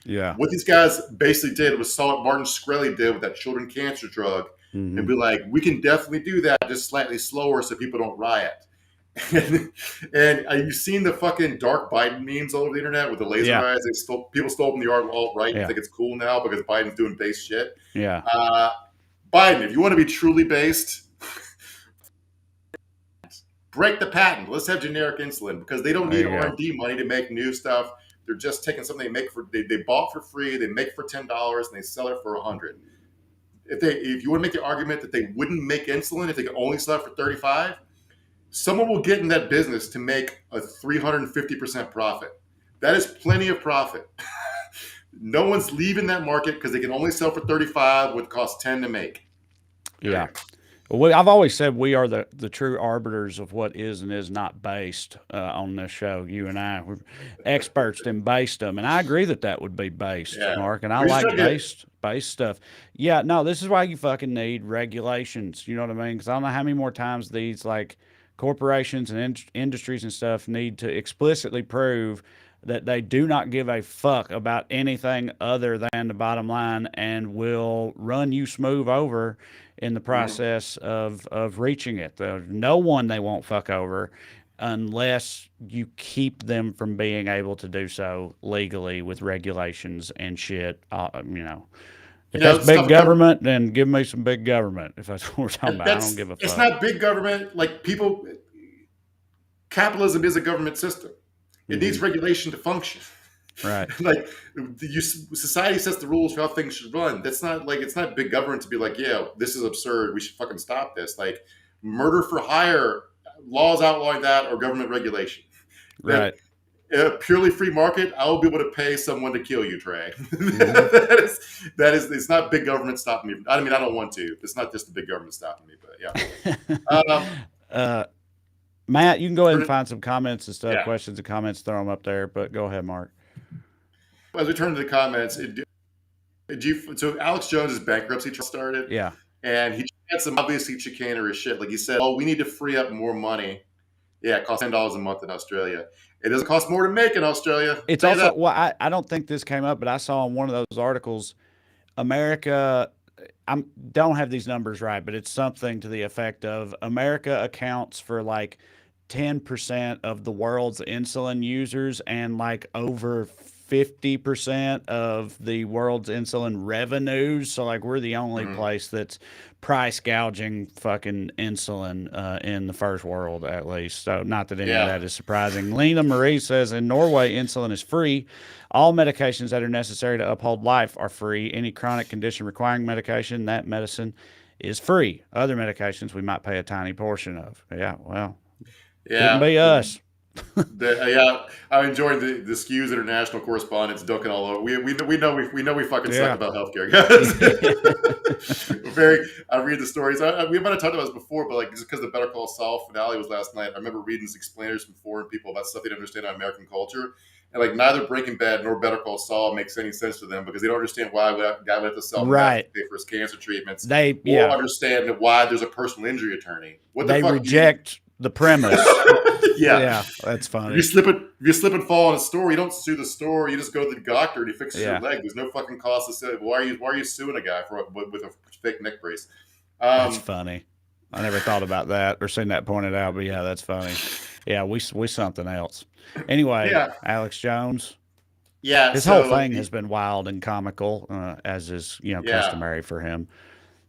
Yeah. What these guys basically did was saw what Martin Shkreli did with that children cancer drug and be like, we can definitely do that just slightly slower so people don't riot. And you've seen the fucking dark Biden memes all over the internet with the laser eyes. People stole from the alt-right and think it's cool now because Biden's doing base shit. Yeah. Biden, if you want to be truly based, break the patent. Let's have generic insulin because they don't need R&D money to make new stuff. They're just taking something they bought for free, they make for $10, and they sell it for $100. if you want to make the argument that they wouldn't make insulin if they could only sell it for 35, someone will get in that business to make a 350% profit. That is plenty of profit. No one's leaving that market because they can only sell for 35, what costs 10 to make. Yeah. I've always said we are the true arbiters of what is and is not based on this show. You and I, we're experts in based-dom, and I agree that would be based, Mark. And I like based stuff. Yeah, no, this is why you fucking need regulations. You know what I mean? Because I don't know how many more times these like corporations and industries and stuff need to explicitly prove that they do not give a fuck about anything other than the bottom line and will run you smooth over in the process of reaching it. No one they won't fuck over unless you keep them from being able to do so legally with regulations and shit. If that's big government, then give me some big government. If that's what we're talking about, I don't give a fuck. It's not big government. Like capitalism is a government system. It needs regulation to function. Right. Like society sets the rules for how things should run. That's not like, it's not big government to be like, yeah, this is absurd. We should fucking stop this. Like murder for hire, laws outlawing that, or government regulation. Right. A purely free market, I will be able to pay someone to kill you, Trey. that is, it's not big government stopping me. I mean, I don't want to. It's not just the big government stopping me, but yeah. Matt, you can go ahead and find some comments and stuff, questions and comments, throw them up there, but go ahead, Mark. As we turn to the comments, so Alex Jones's bankruptcy trial started. Yeah. And he had some obviously chicanery shit. Like he said, oh, we need to free up more money. Yeah, it costs $10 a month in Australia. It doesn't cost more to make in Australia. It's also, well, I don't think this came up, but I saw in one of those articles, America, I don't have these numbers right, but it's something to the effect of America accounts for like 10% of the world's insulin users and like over 50% of the world's insulin revenues. So like we're the only place that's price gouging fucking insulin in the first world, at least. So not that any of that is surprising. Lena Marie says in Norway, insulin is free. All medications that are necessary to uphold life are free. Any chronic condition requiring medication, that medicine is free. Other medications we might pay a tiny portion of. Yeah, well, couldn't be us. I enjoyed the Skews international correspondents dunking all over. We know we fucking suck about healthcare, guys. I read the stories. We might have talked about this before, but like just because the Better Call Saul finale was last night, I remember reading some explainers from foreign people about stuff they didn't understand on American culture, and like neither Breaking Bad nor Better Call Saul makes any sense to them because they don't understand why a guy would have to sell meth to pay for his cancer treatments. They understand why there's a personal injury attorney. What the fuck reject the premise. Yeah, that's funny. If you slip and fall in a store, you don't sue the store. You just go to the doctor and he fixes your leg. There's no fucking cost to sue. Why are you suing a guy with a fake neck brace? That's funny. I never thought about that or seen that pointed out, but yeah, that's funny. Yeah, we something else. Anyway, Alex Jones. Yeah, his whole thing has been wild and comical, as is customary for him.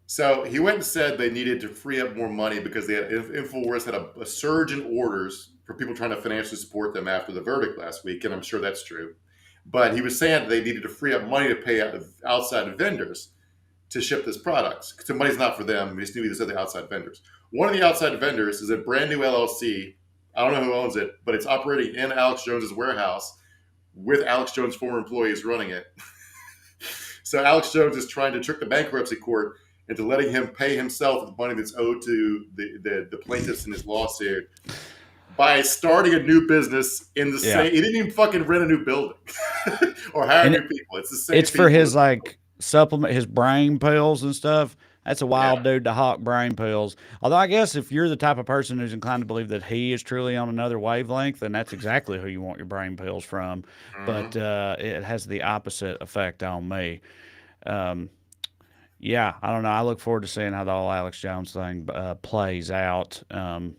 So he went and said they needed to free up more money because InfoWars had a surge in orders for people trying to financially support them after the verdict last week, and I'm sure that's true. But he was saying that they needed to free up money to pay outside vendors to ship this product. So money's not for them. We just need to say the outside vendors. One of the outside vendors is a brand new LLC. I don't know who owns it, but it's operating in Alex Jones's warehouse with Alex Jones' former employees running it. So Alex Jones is trying to trick the bankruptcy court into letting him pay himself the money that's owed to the plaintiffs in his lawsuit by starting a new business in the same. He didn't even fucking rent a new building or hire new people. It's the same. It's for his like supplement, his brain pills and stuff. That's a wild dude to hawk brain pills. Although I guess if you're the type of person who's inclined to believe that he is truly on another wavelength, then that's exactly who you want your brain pills from. But it has the opposite effect on me. Yeah, I don't know. I look forward to seeing how the whole Alex Jones thing plays out. I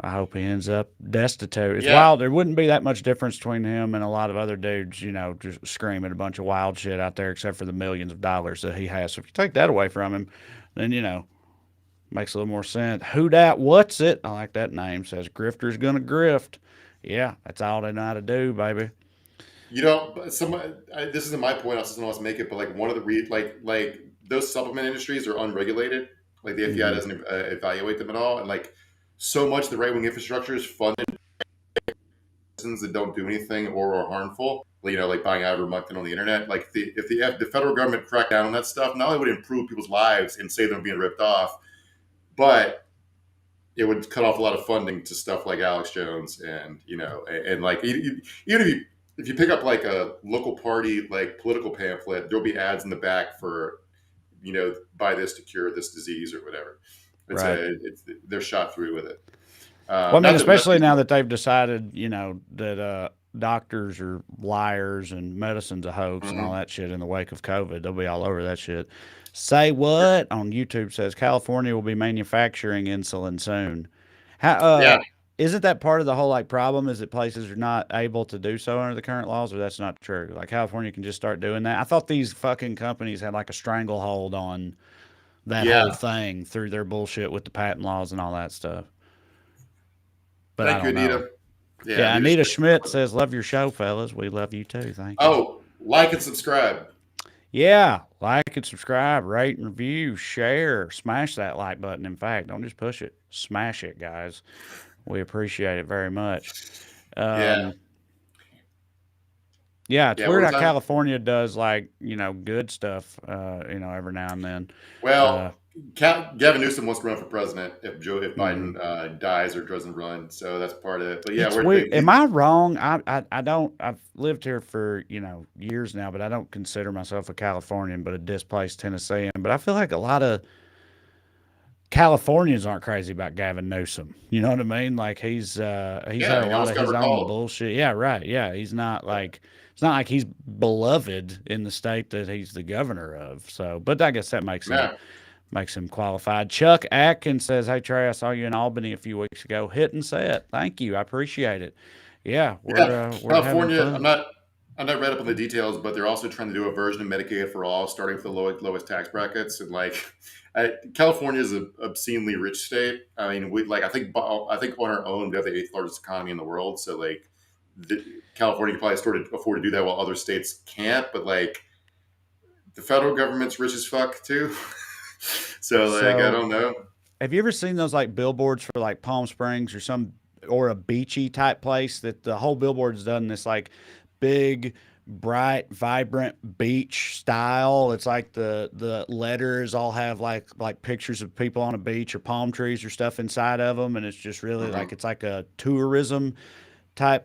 hope he ends up destitute. It's wild. There wouldn't be that much difference between him and a lot of other dudes, just screaming a bunch of wild shit out there, except for the millions of dollars that he has. So if you take that away from him, then, makes a little more sense. Who dat? What's it? I like that name. Says grifter's gonna grift. Yeah, that's all they know how to do, baby. This isn't my point. I was just want to make it, but like one of the those supplement industries are unregulated. Like the FBI doesn't evaluate them at all, and like so much of the right wing infrastructure is funded that don't do anything or are harmful. You know, like buying ivermectin on the internet. Like if the federal government cracked down on that stuff, not only would it improve people's lives and save them being ripped off, but it would cut off a lot of funding to stuff like Alex Jones and like even if you pick up like a local party like political pamphlet, there'll be ads in the back for buy this to cure this disease or whatever. They're shot through with it. Well, I mean, especially now that they've decided, that doctors are liars and medicine's a hoax and all that shit in the wake of COVID. They'll be all over that shit. Say what? On YouTube says California will be manufacturing insulin soon. How? Isn't that part of the whole like problem? Is that places are not able to do so under the current laws, or that's not true? Like California can just start doing that. I thought these fucking companies had like a stranglehold on that whole thing through their bullshit with the patent laws and all that stuff. But thank you, Anita. Yeah, Anita Schmidt says, "Love your show, fellas. We love you too. Thank you." Oh, like and subscribe. Yeah, like and subscribe, rate and review, share, smash that like button. In fact, don't just push it, smash it, guys. We appreciate it very much. Yeah, it's weird how California does like good stuff, every now and then. Well, Gavin Newsom wants to run for president if Biden dies or doesn't run, so that's part of it. But yeah, am I wrong? I don't. I've lived here for years now, but I don't consider myself a Californian, but a displaced Tennessean. But I feel like a lot of Californians aren't crazy about Gavin Newsom. You know what I mean? Like he's had a lot of his own bullshit. Yeah, right. Yeah, he's not like it's not like he's beloved in the state that he's the governor of. So, but I guess that makes him qualified. Chuck Atkins says, "Hey Trey, I saw you in Albany a few weeks ago. Hit and set. Thank you. I appreciate it." Yeah, we're California. I'm not read up on the details, but they're also trying to do a version of Medicaid for all, starting with the lowest tax brackets. And like, California is an obscenely rich state. I mean, I think on our own we have the 8th largest economy in the world. So like, California can probably afford to do that while other states can't. But like, the federal government's rich as fuck too. So I don't know. Have you ever seen those like billboards for like Palm Springs or a beachy type place that the whole billboard's done this like big, bright, vibrant beach style? It's like the letters all have like pictures of people on a beach or palm trees or stuff inside of them, and it's just really like it's like a tourism type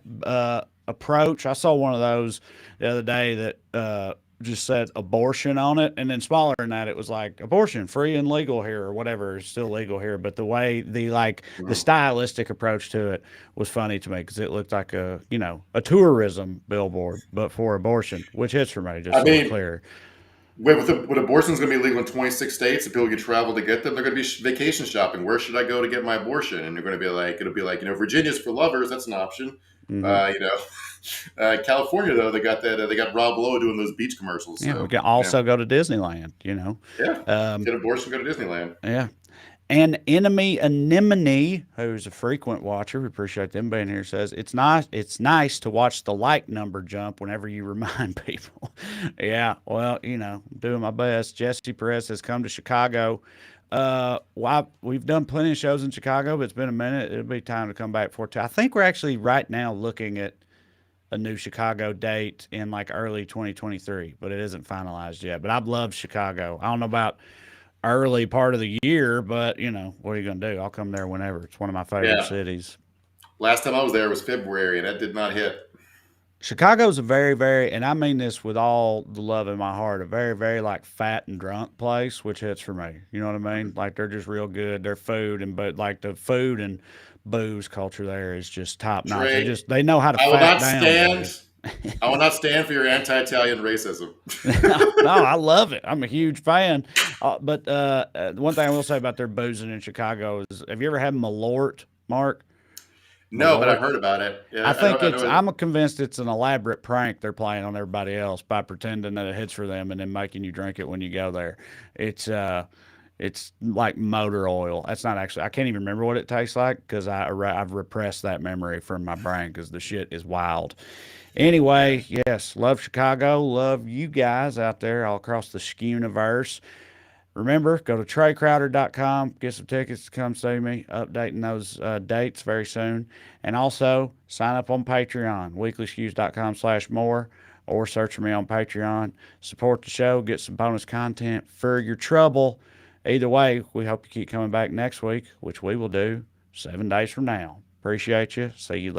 approach. I saw one of those the other day that just said abortion on it, and then smaller than that it was like abortion free and legal here or whatever. It's still legal here, but the way the stylistic approach to it was funny to me because it looked like a tourism billboard but for abortion, which hits for me just clear. With abortion's going to be legal in 26 states and people can travel to get them, they're going to be vacation shopping. Where should I go to get my abortion? And they're going to be like, it'll be like, Virginia's for lovers. That's an option. California though, they got that. They got Rob Lowe doing those beach commercials. Yeah, so, we can also go to Disneyland. Get abortion, go to Disneyland. Yeah, and Enemy Anemone, who's a frequent watcher, we appreciate them being here, says it's nice to watch the like number jump whenever you remind people. Yeah, well, doing my best. Jesse Perez has come to Chicago. We've done plenty of shows in Chicago, but it's been a minute. It'll be time to come back for it. I think we're actually right now looking at a new Chicago date in like early 2023, but it isn't finalized yet. But I've loved Chicago. I don't know about early part of the year, but what are you going to do? I'll come there whenever. It's one of my favorite cities. Last time I was there was February, and that did not hit. Chicago's a very, very, and I mean this with all the love in my heart, a very, very like fat and drunk place, which hits for me. You know what I mean? Like they're just real good. Their food but like the food and booze culture there is just top notch. They know how to fat down. I will not stand for your anti-Italian racism. No, I love it. I'm a huge fan. But one thing I will say about their boozing in Chicago is, have you ever had Malort, Mark? No, but I've heard about it. Yeah, I'm convinced it's an elaborate prank they're playing on everybody else by pretending that it hits for them and then making you drink it when you go there. It's like motor oil. That's not actually. I can't even remember what it tastes like because I've repressed that memory from my brain because the shit is wild. Anyway, yes, love Chicago. Love you guys out there all across the Skewniverse. Remember, go to TreyCrowder.com, get some tickets to come see me, updating those dates very soon. And also, sign up on Patreon, weeklyskews.com/more, or search for me on Patreon. Support the show, get some bonus content for your trouble. Either way, we hope you keep coming back next week, which we will do 7 days from now. Appreciate you. See you later.